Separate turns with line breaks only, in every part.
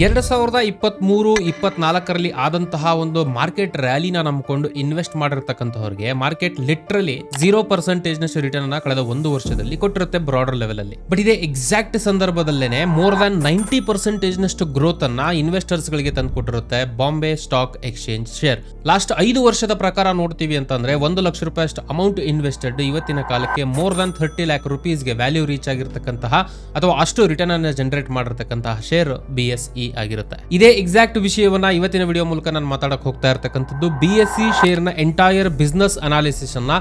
2023-24ರಲ್ಲಿ ಆದಂತಹ ಒಂದು ಮಾರ್ಕೆಟ್ ರ್ಯಾಲಿನ ನಂಬಿಕೊಂಡು ಇನ್ವೆಸ್ಟ್ ಮಾಡಿರ್ತಕ್ಕಂಥವ್ರಿಗೆ ಮಾರ್ಕೆಟ್ ಲಿಟ್ರಲಿ 0% ರಿಟರ್ನ್ ಅನ್ನ ಕಳೆದ ಒಂದು ವರ್ಷದಲ್ಲಿ ಕೊಟ್ಟಿರುತ್ತೆ ಬ್ರಾಡರ್ ಲೆವೆಲ್ ಅಲ್ಲಿ. ಬಟ್ ಇದೇ ಎಕ್ಸಾಕ್ಟ್ ಸಂದರ್ಭದಲ್ಲೇನೆ ಮೋರ್ ದನ್ 90% ಗ್ರೋತ್ ಅನ್ನ ಇನ್ವೆಸ್ಟರ್ಸ್ ಗಳಿಗೆ ತಂದು ಕೊಟ್ಟಿರುತ್ತೆ Bombay stock exchange share. Last 5 ವರ್ಷದ ಪ್ರಕಾರ ನೋಡ್ತೀವಿ ಅಂತಂದ್ರೆ 1 ಲಕ್ಷ ರೂಪಾಯಿ ಅಷ್ಟು ಅಮೌಂಟ್ ಇನ್ವೆಸ್ಟೆಡ್ ಇವತ್ತಿನ ಕಾಲಕ್ಕೆ ಮೋರ್ ದನ್ 30 lakh rupeesಗೆ ವ್ಯಾಲ್ಯೂ ರೀಚ್ ಆಗಿರ್ತಕ್ಕಂತಹ ಅಥವಾ ಅಷ್ಟು ರಿಟರ್ನ್ ಅನ್ನು ಜನರೇಟ್ ಮಾಡಿರ್ತಕ್ಕಂತಹ ಶೇರ್ BSE ಆಗಿರುತ್ತೆ. ಇದೇ ಎಕ್ಸಾಕ್ಟ್ ವಿಷಯವನ್ನ ಇವತ್ತಿನ ವಿಡಿಯೋ ಮೂಲಕ ನಾನು ಮಾತಾಡಕ್ ಹೋಗ್ತಾ ಇರ್ತಕ್ಕಂಥದ್ದು. BSE ಶೇರ್ ನ ಎಂಟೈರ್ ಬಿಸ್ನೆಸ್ ಅನಾಲಿಸಿಸ್ ಅನ್ನ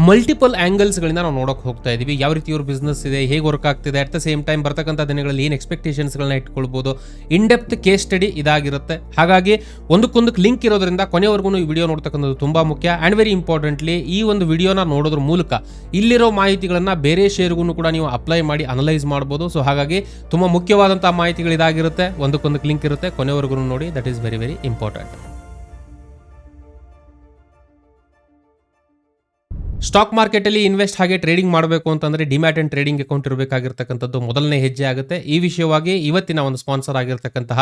ಮಲ್ಟಿಪಲ್ ಆಂಗಲ್ಸ್ ಗಳಿಂದ ನಾವು ನೋಡಕ್ ಹೋಗ್ತಾ ಇದೀವಿ. ಯಾವ ರೀತಿ ಇವ್ರ ಬಿಸ್ನೆಸ್ ಇದೆ, ಹೇಗೆ ವರ್ಕ್ ಆಗ್ತಿದೆ, ಅಟ್ ದ ಸೇಮ್ ಟೈಮ್ ಬರ್ತಕ್ಕಂಥ ದಿನಗಳಲ್ಲಿ ಏನ್ ಎಕ್ಸ್ಪೆಕ್ಟೇಷನ್ಸ್ ಗಳನ್ನ ಇಟ್ಕೊಳ್ಬಹುದು, ಇನ್ ಡೆಪ್ತ್ ಕೇಸ್ ಸ್ಟಡಿ ಇದಾಗಿರುತ್ತೆ. ಹಾಗಾಗಿ ಒಂದಕ್ಕೊಂದಕ್ಕೆ ಲಿಂಕ್ ಇರೋದ್ರಿಂದ ಕೊನೆವರೆಗೂ ಈ ವಿಡಿಯೋ ನೋಡ್ತಕ್ಕಂಥದ್ದು ತುಂಬಾ ಮುಖ್ಯ. ಅಂಡ್ ವೆರಿ ಇಂಪಾರ್ಟೆಂಟ್ಲಿ ಈ ಒಂದು ವಿಡಿಯೋನ ನೋಡೋದ್ರ ಮೂಲಕ ಇಲ್ಲಿರೋ ಮಾಹಿತಿಗಳನ್ನ ಬೇರೆ ಶೇರ್ಗೂ ಕೂಡ ನೀವು ಅಪ್ಲೈ ಮಾಡಿ ಅನಲೈಸ್ ಮಾಡಬಹುದು. ಸೊ ಹಾಗಾಗಿ ತುಂಬಾ ಮುಖ್ಯವಾದಂತಹ ಮಾಹಿತಿಗಳು ಇದಾಗಿರುತ್ತೆ. ಒಂದಕ್ಕೊಂದಕ್ಕೆ ಲಿಂಕ್ ಇರುತ್ತೆ, ಕೊನೆವರೆಗೂ ನೋಡಿ. That is very very important. Stock market ಅಲ್ಲಿ ಇನ್ವೆಸ್ಟ್ ಹಾಗೆ ಟ್ರೇಡಿಂಗ್ ಮಾಡಬೇಕು ಅಂತಂದ್ರೆ ಡಿಮ್ಯಾಟ್ ಅಂಡ್ ಟ್ರೇಡಿಂಗ್ ಅಕೌಂಟ್ ಇರಬೇಕಾಗಿರ್ತಕ್ಕಂಥದ್ದು ಮೊದಲನೇ ಹೆಜ್ಜೆ ಆಗುತ್ತೆ. ಈ ವಿಷಯವಾಗಿ ಇವತ್ತಿನ ಒಂದು ಸ್ಪಾನ್ಸರ್ ಆಗಿರ್ತಕ್ಕಂತಹ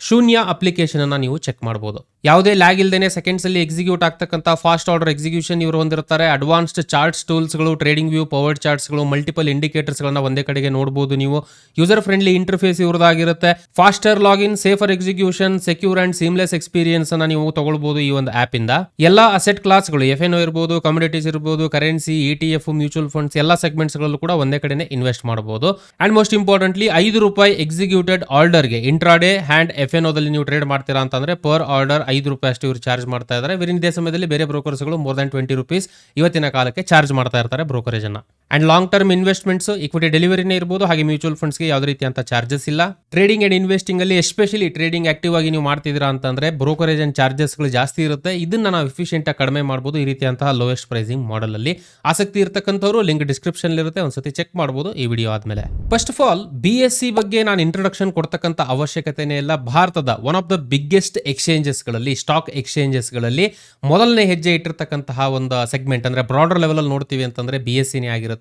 ಶೂನ್ಯ ಅಪ್ಲಿಕೇಶನ್ ಅನ್ನ ನೀವು ಚೆಕ್ ಮಾಡಬಹುದು. ಯಾವುದೇ ಲ್ಯಾಗ್ ಇಲ್ದೇನೆ ಸೆಕೆಂಡ್ಸ್ ಅಲ್ಲಿ ಎಕ್ಸಿಕ್ಯೂಟ್ ಆಗ್ತಕ್ಕಂಥ ಫಾಸ್ಟ್ ಆರ್ಡರ್ ಎಕ್ಸಿಕ್ಯೂಷನ್ ಇವರು ಹೊಂದಿರ್ತಾರೆ. ಅಡ್ವಾನ್ಸ್ಡ್ ಚಾರ್ಟ್ಸ್ ಟೂಲ್ಸ್ ಗಳು, ಟ್ರೇಡಿಂಗ್ ವ್ಯೂ, ಪವರ್ ಚಾರ್ಟ್ಸ್ ಗಳು, ಮಲ್ಟಿಪಲ್ ಇಂಡಿಕೇಟರ್ಸ್ ಗಳನ್ನ ಒಂದೇ ಕಡೆಗೆ ನೋಡಬಹುದು ನೀವು. ಯೂಸರ್ ಫ್ರೆಂಡ್ಲಿ ಇಂಟರ್ಫೇಸ್ ಇವ್ರದಾಗಿರುತ್ತೆ. Faster login, safer execution, secure and seamless experience ಅನ್ನ ನೀವು ತಗೊಳ್ಬಹುದು ಈ ಒಂದು ಆಪ್ ಇಂದ. ಎಲ್ಲಾ ಅಸೆಟ್ ಕ್ಲಾಸ್ ಗಳು FNO ಇರಬಹುದು, ಕಮ್ಯುನಿಟೀಸ್ ಇರಬಹುದು, ಕರೆನ್ಸಿ, ETF, ಮ್ಯೂಚುವಲ್ ಫಂಡ್ಸ್ ಎಲ್ಲ ಸೆಗ್ಮೆಂಟ್ಸ್ ಗಳಲ್ಲೂ ಕೂಡ ಒಂದೇ ಕಡೆನೆ ಇನ್ವೆಸ್ಟ್ ಮಾಡಬಹುದು. And most importantly ₹5 executed order ಗೆ ಇಂಟ್ರಾಡೇ ಹ್ಯಾಂಡ್ FNO ದಲ್ಲಿ ನೀವು ಟ್ರೇಡ್ ಮಾಡ್ತೀರಾ ಅಂತಂದ್ರೆ ಪರ್ ಆರ್ಡರ್ ₹5 ಅಷ್ಟು ಇವರು ಚಾರ್ಜ್ ಮಾಡ್ತಾ ಇದ್ದಾರೆ. ಇದೇ ಸಮಯದಲ್ಲಿ ಬೇರೆ ಬ್ರೋಕರ್ಸ್ ಗಳು ಮೋರ್ ದನ್ ₹20 ಇವತ್ತಿನ ಕಾಲಕ್ಕೆ ಚಾರ್ಜ್ ಮಾಡ್ತಾ ಇರ್ತಾರೆ ಬ್ರೋಕರೇಜ್ ಅನ್ನ. And long term investments, equity ಡೆಲಿವರಿನೇ ಇರಬಹುದು, ಹಾಗೆ ಮ್ಯೂಚುವಲ್ ಫಂಡ್ಸ್ ಗೆ ಯಾವುದೇ ರೀತಿ ಅಂತ ಚಾರ್ಜಸ್ ಇಲ್ಲ. ಟ್ರೇಡಿಂಗ್ ಅಂಡ್ ಇನ್ವೆಸ್ಟಿಂಗ್ ಅಲ್ಲಿ ಎಸ್ಪೆಷಲಿ ಟ್ರೇಡಿಂಗ್ ಆಕ್ಟಿವ್ ಆಗಿ ನೀವು ಮಾಡ್ತಿದ್ದೀರಾ ಅಂತಂದ್ರೆ ಬ್ರೋಕರೇಜ್ ಅಂಡ್ ಚಾರ್ಜಸ್ ಗಳು ಜಾಸ್ತಿ ಇರುತ್ತೆ. ಇದನ್ನ ನಾವು ಎಫಿಷಿಯಂಟ್ ಆಗಿ ಕಡಿಮೆ ಮಾಡಬಹುದು ಈ ರೀತಿಯಂತಹ ಲೋಯೆಸ್ಟ್ ಪ್ರೈಸಿಂಗ್ ಮಾಡೆಲ್ ಅಲ್ಲಿ. ಆಸಕ್ತಿ ಇರತಕ್ಕಂಥವ್ರು ಲಿಂಕ್ ಡಿಸ್ಕ್ರಿಪ್ಷನ್ ಇರುತ್ತೆ, ಒಂದ್ಸತಿ ಚೆಕ್ ಮಾಡಬಹುದು ಈ ವಿಡಿಯೋ ಆದ್ಮೇಲೆ. ಫಸ್ಟ್ ಆಫ್ ಆಲ್ BSE ಬಗ್ಗೆ ನಾನು ಇಂಟ್ರೊಡಕ್ಷನ್ ಕೊಡ್ತಕ್ಕಂಥ ಅವಶ್ಯಕತೆನೇ ಇಲ್ಲ. ಭಾರತದ one of the biggest exchanges ಗಳಲ್ಲಿ, ಸ್ಟಾಕ್ ಎಕ್ಸ್ಚೇಂಜಸ್ ಗಳಲ್ಲಿ ಮೊದಲನೇ ಹೆಜ್ಜೆ ಇಟ್ಟಿರ್ತಕ್ಕಂತಹ ಒಂದು ಸೆಗ್ಮೆಂಟ್ ಅಂದ್ರೆ ಬ್ರಾಡರ್ ಲೆವೆಲ್ ಅಲ್ಲಿ ನೋಡ್ತೀವಿ ಅಂತಂದ್ರೆ BSE ನೇ ಆಗಿರುತ್ತೆ.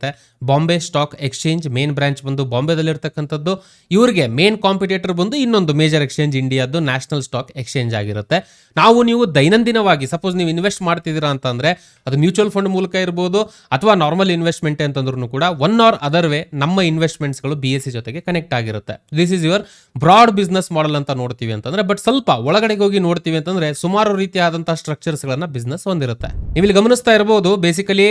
Bombay stock exchange main branch ಬಂದು ಬಾಂಬೆದಲ್ಲಿ ಇರ್ತಕ್ಕಂಥದ್ದು. ಇವರಿಗೆ ಮೇನ್ ಕಾಂಪಿಟೇಟರ್ ಬಂದು ಇನ್ನೊಂದು ಮೇಜರ್ ಎಕ್ಸ್ಚೇಂಜ್ ಇಂಡಿಯಾದ್ದು ನ್ಯಾಷನಲ್ ಸ್ಟಾಕ್ ಎಕ್ಸ್ಚೇಂಜ್ ಆಗಿರುತ್ತೆ. ನೀವು ದೈನಂದಿನವಾಗಿ ಸಪೋಸ್ ನೀವು ಇನ್ವೆಸ್ಟ್ ಮಾಡ್ತಿದ್ದೀರಾ ಅಂತಂದ್ರೆ ಅದು ಮ್ಯೂಚುವಲ್ ಫಂಡ್ ಮೂಲಕ ಇರಬಹುದು ಅಥವಾ ನಾರ್ಮಲ್ ಇನ್ವೆಸ್ಟ್ಮೆಂಟ್ ಅಂತಂದ್ರೂ ಕೂಡ ಒನ್ ಆರ್ ಅದರ್ ವೇ ನಮ್ಮ ಇನ್ವೆಸ್ಟ್ಮೆಂಟ್ಸ್ ಗಳು BSE ಜೊತೆಗೆ ಕನೆಕ್ಟ್ ಆಗಿರುತ್ತೆ. This is your broad business model ಅಂತ ನೋಡ್ತೀವಿ ಅಂತಂದ್ರೆ. ಬಟ್ ಸ್ವಲ್ಪ ಒಳಗಡೆಗೆ ಹೋಗಿ ನೋಡ್ತೀವಿ ಅಂತಂದ್ರೆ ಸುಮಾರು ರೀತಿಯಾದಂತಹ ಸ್ಟ್ರಕ್ಚರ್ಸ್ ಗಳನ್ನ ಬಿಸ್ನೆಸ್ ಹೊಂದಿರುತ್ತೆ. ನೀವು ಇಲ್ಲಿ ಗಮನಿಸ್ತಾ ಇರಬಹುದು, ಬೇಸಿಕಲಿ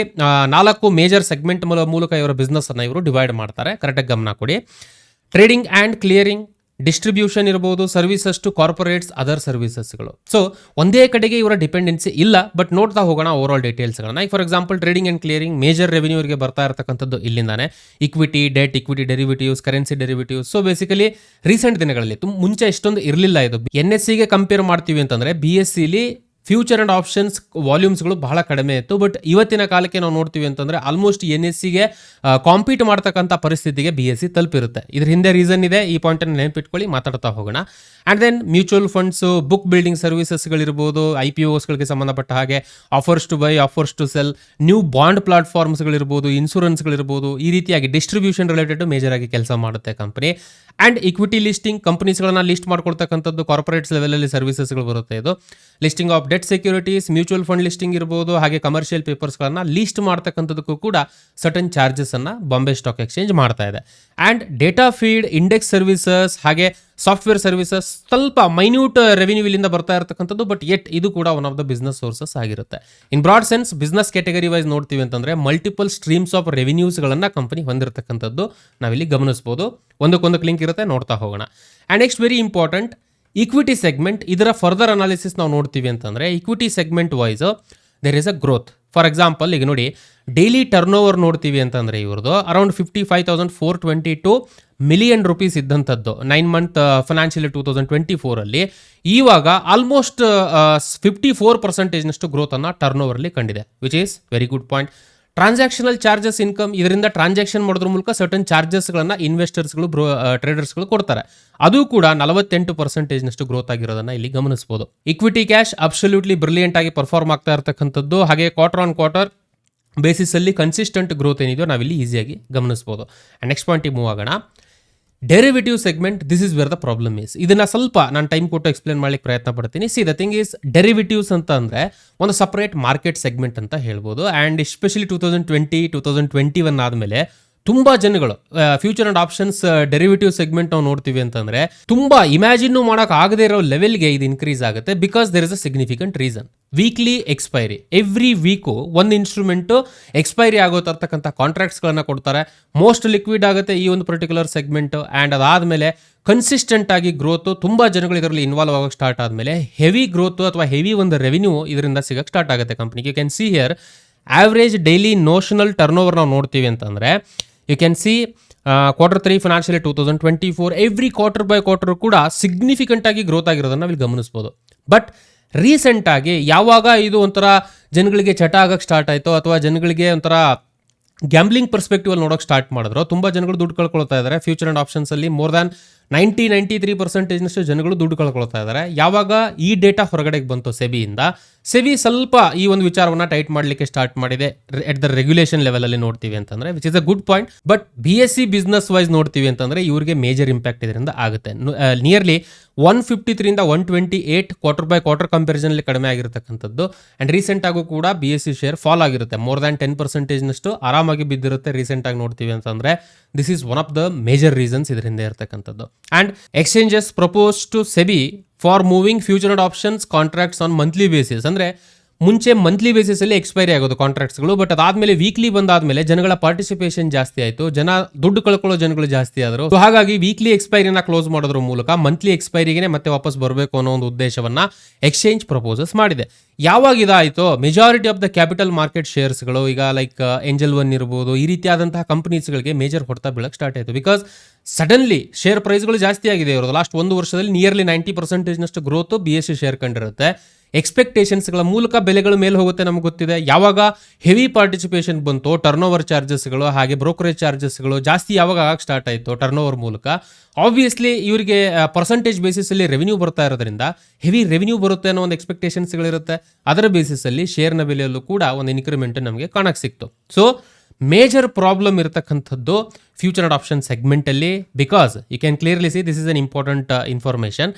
4 ಮೇಜರ್ ಸೆಗ್ಮೆಂಟ್ ಮೂಲಕ ಇವರ ಬಿಸ್ನೆಸ್ ಅನ್ನ ಇವರು ಡಿವೈಡ್ ಮಾಡ್ತಾರೆ. ಕರೆಕ್ಟಾಗಿ ಗಮನ ಕೊಡಿ. ಟ್ರೇಡಿಂಗ್ ಅಂಡ್ ಕ್ಲಿಯರಿಂಗ್, ಡಿಸ್ಟ್ರಿಬ್ಯೂಷನ್ ಇರಬಹುದು, ಸರ್ವಿಸಸ್ ಟು ಕಾರ್ಪೊರೇಟ್ಸ್, ಅದರ್ ಸರ್ವಿಸಸ್ಗಳು. ಸೊ ಒಂದೇ ಕಡೆಗೆ ಇವರ ಡಿಪೆಂಡೆನ್ಸಿ ಇಲ್ಲ. ಬಟ್ ನೋಡ್ತಾ ಹೋಗೋಣ ಓವರ್ ಆಲ್ ಡೀಟೇಲ್ಸ್ಗಳನ್ನ. For example trading and clearing major revenue ಇವರಿಗೆ ಬರ್ತಾ ಇರತಕ್ಕಂಥದ್ದು ಇಲ್ಲಿಂದಾನೆ. Equity, debt, equity derivatives, currency derivatives. So basically recent ದಿನಗಳಲ್ಲಿ ಮುಂಚೆ ಇಷ್ಟೊಂದು ಇರಲಿಲ್ಲ ಇದು. NSE ಗೆ ಕಂಪೇರ್ ಮಾಡ್ತೀವಿ ಅಂತಂದ್ರೆ BSE ಲಿ ಫ್ಯೂಚರ್ ಅಂಡ್ ಆಪ್ಷನ್ಸ್ ವಾಲ್ಯೂಮ್ಸ್ಗಳು ಬಹಳ ಕಡಿಮೆ ಇತ್ತು. ಬಟ್ ಇವತ್ತಿನ ಕಾಲಕ್ಕೆ ನಾವು ನೋಡ್ತೀವಿ ಅಂತಂದ್ರೆ ಆಲ್ಮೋಸ್ಟ್ NSE ಗೆ ಕಾಂಪೀಟ್ ಮಾಡ್ತಕ್ಕಂಥ ಪರಿಸ್ಥಿತಿಗೆ BSE ತಲುಪಿರುತ್ತೆ. ಇದ್ರ ಹಿಂದೆ ರೀಸನ್ ಇದೆ, ಈ ಪಾಯಿಂಟ್ ಅನ್ನು ನೆನಪಿಟ್ಕೊಳ್ಳಿ, ಮಾತಾಡ್ತಾ ಹೋಗೋಣ. And then mutual funds, book building ಸರ್ವಿಸಸ್ಗಳಿರ್ಬೋದು, IPOಸ್ಗಳಿಗೆ ಸಂಬಂಧಪಟ್ಟ ಹಾಗೆ offers to buy, offers to sell, new bond ಪ್ಲಾಟ್ಫಾರ್ಮ್ಸ್ಗಳಿರ್ಬೋದು, ಇನ್ಶೂರೆನ್ಸ್ಗಳಿರ್ಬೋದು, ಈ ರೀತಿಯಾಗಿ ಡಿಸ್ಟ್ರಿಬ್ಯೂಷನ್ ರಿಲೇಟೆಡ್ ಮೇಜರ್ ಆಗಿ ಕೆಲಸ ಮಾಡುತ್ತೆ ಕಂಪನಿ. ಅಂಡ್ ಇಕ್ವಿಟಿ ಲಿಸ್ಟಿಂಗ್, ಕಂಪನೀಸ್ಗಳನ್ನ ಲಿಸ್ಟ್ ಮಾಡ್ಕೊಳ್ತಕ್ಕಂಥದ್ದು ಕಾರ್ಪೊರೇಟ್ಸ್ ಲೆವೆಲ್ ಅಲ್ಲಿ ಸರ್ವಿಸಸ್ಗಳು ಬರುತ್ತೆ. ಇದು listing of debt securities, mutual fund listing ಇರಬಹುದು, ಹಾಗೆ ಕಮರ್ಷಿಯಲ್ ಪೇಪರ್ಸ್ ಗಳನ್ನ ಲಿಸ್ಟ್ ಮಾಡ್ತಕ್ಕಂಥದಕ್ಕೂ ಕೂಡ ಸರ್ಟನ್ ಚಾರ್ಜಸ್ ಅನ್ನ ಬಾಂಬೆ ಸ್ಟಾಕ್ ಎಕ್ಸ್ಚೇಂಜ್ ಮಾಡ್ತಾ ಇದೆ. And data feed, index services, ಹಾಗೆ ಸಾಫ್ಟ್ವೇರ್ ಸರ್ವಿಸಸ್ ಸ್ವಲ್ಪ ಮೈನ್ಯೂಟ್ ರೆವಿನ್ಯೂ ಇಲ್ಲಿಂದ ಬರ್ತಾ ಇರತಕ್ಕಂಥದ್ದು. ಬಟ್ ಯೆಟ್ ಇದು ಕೂಡ one of the business sources ಆಗಿರುತ್ತೆ. In broad sense business category wise ನೋಡ್ತೀವಿ ಅಂತಂದ್ರೆ ಮಲ್ಟಿಪಲ್ ಸ್ಟ್ರೀಮ್ಸ್ ಆಫ್ ರೆವಿನ್ಯೂಸ್ ಗಳನ್ನ ಕಂಪನಿ ಹೊಂದಿರತಕ್ಕಂಥದ್ದು ನಾವಿಲ್ಲಿ ಗಮನಿಸಬಹುದು. ಒಂದಕ್ಕೊಂದಕ್ಕೆ ಲಿಂಕ್ ಇರುತ್ತೆ, ನೋಡ್ತಾ ಹೋಗೋಣ. And next very important, equity segment. ಇದರ ಫರ್ದರ್ ಅನಾಲಿಸಿಸ್ ನಾವು ನೋಡ್ತೀವಿ ಅಂತಂದ್ರೆ equity segment wise there is a growth. For example ಈಗ ನೋಡಿ, ಡೈಲಿ ಟರ್ನ್ ಓವರ್ ನೋಡ್ತೀವಿ ಅಂತಂದ್ರೆ ಇವ್ರದ್ದು ಅರೌಂಡ್ 55,422 ಮಿಲಿಯನ್ ರುಪೀಸ್ ಇದ್ದಂಥದ್ದು 9 ಮಂತ್ ಫೈನಾನ್ಷಿಯಲ್ 2024 ಅಲ್ಲಿ. ಇವಾಗ ಆಲ್ಮೋಸ್ಟ್ 54% ಗ್ರೋತ್ ಅನ್ನ ಟರ್ನ್ ಓವರ್ ಅಲ್ಲಿ ಕಂಡಿದೆ, which is very good point. Transactional charges income, ಇದರಿಂದ ಟ್ರಾನ್ಸಾಕ್ಷನ್ ಮಾಡೋದ್ರ ಮೂಲಕ ಸರ್ಟನ್ ಚಾರ್ಜಸ್ಗಳನ್ನ ಇನ್ವೆಸ್ಟರ್ಸ್ಗಳು, ಟ್ರೇಡರ್ಸ್ಗಳು ಕೊಡ್ತಾರೆ. ಅದು ಕೂಡ 48% ಗ್ರೋತ್ ಆಗಿರೋದನ್ನ ಇಲ್ಲಿ ಗಮನಿಸಬಹುದು. ಇಕ್ವಿಟಿ ಕ್ಯಾಶ್ ಅಬ್ಸಲ್ಯೂಟ್ಲಿ ಬ್ರಿಲಿಯಂಟ್ ಆಗಿ ಪರ್ಫಾರ್ಮ್ ಆಗ್ತಾ ಇರತಕ್ಕಂಥದ್ದು. ಹಾಗೆ ಕ್ವಾರ್ಟರ್ ಆನ್ ಕ್ವಾರ್ಟರ್ ಬೇಸಿಸ್ ಅಲ್ಲಿ ಕನ್ಸಿಸ್ಟೆಂಟ್ ಗ್ರೋತ್ ಏನಿದೆಯೋ ನಾವಿಲ್ಲಿ ಈಸಿಯಾಗಿ ಗಮನಿಸಬಹುದು. ನೆಕ್ಸ್ಟ್ ಪಾಯಿಂಟಿಗೆ ಮೂವ್ ಆಗೋಣ. Derivative segment, this is where the problem is. ಇದನ್ನ ಸ್ವಲ್ಪ ನಾನು ಟೈಮ್ ಕೊಟ್ಟು ಎಕ್ಸ್ಪ್ಲೇನ್ ಮಾಡ್ಲಿಕ್ಕೆ ಪ್ರಯತ್ನ ಪಡ್ತೀನಿ. C the thing is, derivatives ಅಂತ ಅಂದ್ರೆ ಒಂದು ಸಪರೇಟ್ ಮಾರ್ಕೆಟ್ ಸೆಗ್ಮೆಂಟ್ ಅಂತ ಹೇಳ್ಬೋದು. ಆ್ಯಂಡ್ ಎಸ್ಪೆಷಲಿ 2021 ಆದಮೇಲೆ ತುಂಬಾ ಜನಗಳು future and options derivative segment ನಾವು ನೋಡ್ತೀವಿ ಅಂತಂದ್ರೆ ತುಂಬಾ ಇಮ್ಯಾಜಿನ್ ಮಾಡಕ್ ಆಗದೇ ಇರೋ ಲೆವೆಲ್ಗೆ ಇದು ಇನ್ಕ್ರೀಸ್ ಆಗುತ್ತೆ. Because there is a significant reason. Weekly expiry, every week ಒಂದು ಇನ್ಸ್ಟ್ರೂಮೆಂಟ್ ಎಕ್ಸ್ಪೈರಿ ಆಗೋ ತರ್ತಕ್ಕಂಥ ಕಾಂಟ್ರಾಕ್ಟ್ಸ್ಗಳನ್ನ ಕೊಡ್ತಾರೆ. ಮೋಸ್ಟ್ ಲಿಕ್ವಿಡ್ ಆಗುತ್ತೆ ಈ ಒಂದು ಪರ್ಟಿಕ್ಯುಲರ್ ಸೆಗ್ಮೆಂಟ್. ಆ್ಯಂಡ್ ಅದಾದಮೇಲೆ ಕನ್ಸಿಸ್ಟೆಂಟ್ ಆಗಿ ಗ್ರೋತ್, ತುಂಬಾ ಜನಗಳು ಇದರಲ್ಲಿ ಇನ್ವಾಲ್ವ್ ಆಗೋಕೆ ಸ್ಟಾರ್ಟ್ ಆದಮೇಲೆ ಹೆವಿ ಗ್ರೋತ್ ಅಥವಾ ಹೆವಿ ಒಂದು ರೆವಿನ್ಯೂ ಇದರಿಂದ ಸಿಗಕ್ಕೆ ಸ್ಟಾರ್ಟ್ ಆಗುತ್ತೆ ಕಂಪ್ನಿಗೆ. You can see here average daily notional turnover ನಾವು ನೋಡ್ತೀವಿ ಅಂತಂದ್ರೆ you can see Q3 financial 2024 every quarter by quarter ಕೂಡ ಸಿಗ್ನಿಫಿಕೆಂಟ್ ಆಗಿ ಗ್ರೋತ್ ಆಗಿರೋದನ್ನ ನಾವಿಲ್ಲಿ ಗಮನಿಸ್ಬೋದು. ಬಟ್ ರೀಸೆಂಟ್ ಆಗಿ ಯಾವಾಗ ಇದು ಒಂಥರ ಜನಗಳಿಗೆ ಚಟ ಆಗಕ್ಕೆ ಸ್ಟಾರ್ಟ್ ಆಯಿತು ಅಥವಾ ಜನಗಳಿಗೆ ಒಂಥರ ಗ್ಯಾಂಬ್ಲಿಂಗ್ ಪರ್ಸ್ಪೆಕ್ಟಿವ್ ಅಲ್ಲಿ ನೋಡೋಕೆ ಸ್ಟಾರ್ಟ್ ಮಾಡಿದ್ರು, ತುಂಬಾ ಜನಗಳು ದುಡ್ಡು ಕಳ್ಕೊಳ್ತಾ ಇದ್ದಾರೆ. ಫ್ಯೂಚರ್ ಅಂಡ್ ಆಪ್ಷನ್ಸ್ ಅಲ್ಲಿ ಮೋರ್ ದ್ಯಾನ್ 93% ಜನಗಳು ದುಡ್ಡು ಕಳ್ಕೊಳ್ತಾ ಇದ್ದಾರೆ. ಯಾವಾಗ ಈ ಡೇಟಾ ಹೊರಗಡೆಗೆ ಬಂತು ಸೆಬಿ ಸ್ವಲ್ಪ ಈ ಒಂದು ವಿಚಾರವನ್ನ ಟೈಟ್ ಮಾಡಲಿಕ್ಕೆ ಸ್ಟಾರ್ಟ್ ಮಾಡಿದೆ ಎಟ್ ದ ರೆಗ್ಯುಲೇಷನ್ ಲೆವೆಲ್ ಅಲ್ಲಿ ನೋಡ್ತೀವಿ ಅಂತಂದ್ರೆ, which is a good point. But BSE business wise ನೋಡ್ತೀವಿ ಅಂತಂದ್ರೆ ಇವ್ರಿಗೆ ಮೇಜರ್ ಇಂಪ್ಯಾಕ್ಟ್ ಇದರಿಂದ ಆಗುತ್ತೆ. Nearly 153 128 quarter by quarter comparison ಅಲ್ಲಿ ಕಡಿಮೆ ಆಗಿರತಕ್ಕಂಥದ್ದು. ಅಂಡ್ ರೀಸೆಂಟ್ ಆಗು ಕೂಡ BSE ಶೇರ್ ಫಾಲ್ ಆಗಿರುತ್ತೆ. ಮೋರ್ ದ್ಯಾನ್ 10% ಆರಾಮಾಗಿ ಬಿದ್ದಿರುತ್ತೆ ರೀಸೆಂಟ್ ಆಗಿ ನೋಡ್ತೀವಿ ಅಂತಂದ್ರೆ. This is one of the major reasons ಇದರಿಂದ ಇರತಕ್ಕಂಥದ್ದು. And exchanges propose to SEBI for moving future and options contracts on monthly basis. ಅಂದ್ರೆ ಮುಂಚೆ ಮಂತ್ಲಿ ಬೇಸಿಸ್ ಅಲ್ಲಿ ಎಕ್ಸ್ಪೈರಿ ಆಗೋದು ಕಾಂಟ್ರಾಕ್ಟ್ಸ್ಗಳು. ಬಟ್ ಅದಾದ್ಮೇಲೆ ವೀಕ್ಲಿ ಬಂದಾದ್ಮೇಲೆ ಜನಗಳ ಪಾರ್ಟಿಸಿಪೇಷನ್ ಜಾಸ್ತಿ ಆಯಿತು, ಜನ ದುಡ್ಡು ಕಳ್ಕೊಳ್ಳೋ ಜನಗಳು ಜಾಸ್ತಿ ಆದರು. ಹಾಗಾಗಿ ವೀಕ್ಲಿ ಎಕ್ಸ್ಪೈರಿನ ಕ್ಲೋಸ್ ಮಾಡೋದ್ರ ಮೂಲಕ ಮಂತ್ಲಿ ಎಕ್ಸ್ಪೈರಿಗೆ ಮತ್ತೆ ವಾಪಸ್ ಬರಬೇಕು ಅನ್ನೋ ಒಂದು ಉದ್ದೇಶವನ್ನ ಎಕ್ಸ್ಚೇಂಜ್ ಪ್ರಪೋಸಸ್ ಮಾಡಿದೆ. ಯಾವಾಗ ಇದಾಯಿತು, majority of the capital market ಶೇರ್ಸ್ಗಳು ಈಗ ಲೈಕ್ ಏಂಜಲ್ ಒನ್ ಇರ್ಬೋದು, ಈ ರೀತಿಯಾದಂತಹ ಕಂಪನೀಸ್ಗಳಿಗೆ ಮೇಜರ್ ಹೊಡೆತ ಬೀಳಕ್ಕೆ ಸ್ಟಾರ್ಟ್ ಆಯಿತು. ಬಿಕಾಸ್ ಸಡನ್ಲಿ ಶೇರ್ ಪ್ರೈಸ್ಗಳು ಜಾಸ್ತಿ ಆಗಿದೆ ಇರೋದು. ಲಾಸ್ಟ್ ಒಂದು ವರ್ಷದಲ್ಲಿ ನಿಯರ್ಲಿ 90% ಗ್ರೋತ್ BSE ಶೇರ್ ಕಂಡಿರುತ್ತೆ. ಎಕ್ಸ್ಪೆಕ್ಟೇಷನ್ಸ್ಗಳ ಮೂಲಕ ಬೆಲೆಗಳು ಮೇಲೆ ಹೋಗುತ್ತೆ ನಮ್ಗೆ ಗೊತ್ತಿದೆ. ಯಾವಾಗ ಹೆವಿ ಪಾರ್ಟಿಸಿಪೇಷನ್ ಬಂತು, ಟರ್ನ್ ಓವರ್ ಚಾರ್ಜಸ್ಗಳು ಹಾಗೆ ಬ್ರೋಕರೇಜ್ ಚಾರ್ಜಸ್ಗಳು ಜಾಸ್ತಿ ಯಾವಾಗ ಆಗಕ್ಕೆ ಸ್ಟಾರ್ಟ್ ಆಯಿತು ಟರ್ನ್ ಓವರ್ ಮೂಲಕ, ಆಬ್ವಿಯಸ್ಲಿ ಇವರಿಗೆ ಪರ್ಸೆಂಟೇಜ್ ಬೇಸಿಸಲ್ಲಿ ರೆವಿನ್ಯೂ ಬರ್ತಾ ಇರೋದ್ರಿಂದ ಹೆವಿ ರೆವಿನ್ಯೂ ಬರುತ್ತೆ ಅನ್ನೋ ಒಂದು ಎಕ್ಸ್ಪೆಕ್ಟೇಷನ್ಸ್ಗಳಿರುತ್ತೆ. ಅದರ ಬೇಸಿಸಲ್ಲಿ ಶೇರ್ನ ಬೆಲೆಯಲ್ಲೂ ಕೂಡ ಒಂದು ಇನ್ಕ್ರಿಮೆಂಟ್ ನಮಗೆ ಕಾಣಕ್ಕೆ ಸಿಕ್ತು. ಸೊ ಮೇಜರ್ ಪ್ರಾಬ್ಲಮ್ ಇರತಕ್ಕಂಥದ್ದು ಫ್ಯೂಚರ್ ಅಂಡ್ ಆಪ್ಷನ್ ಸೆಗ್ಮೆಂಟಲ್ಲಿ. Because you can clearly see this is an important information.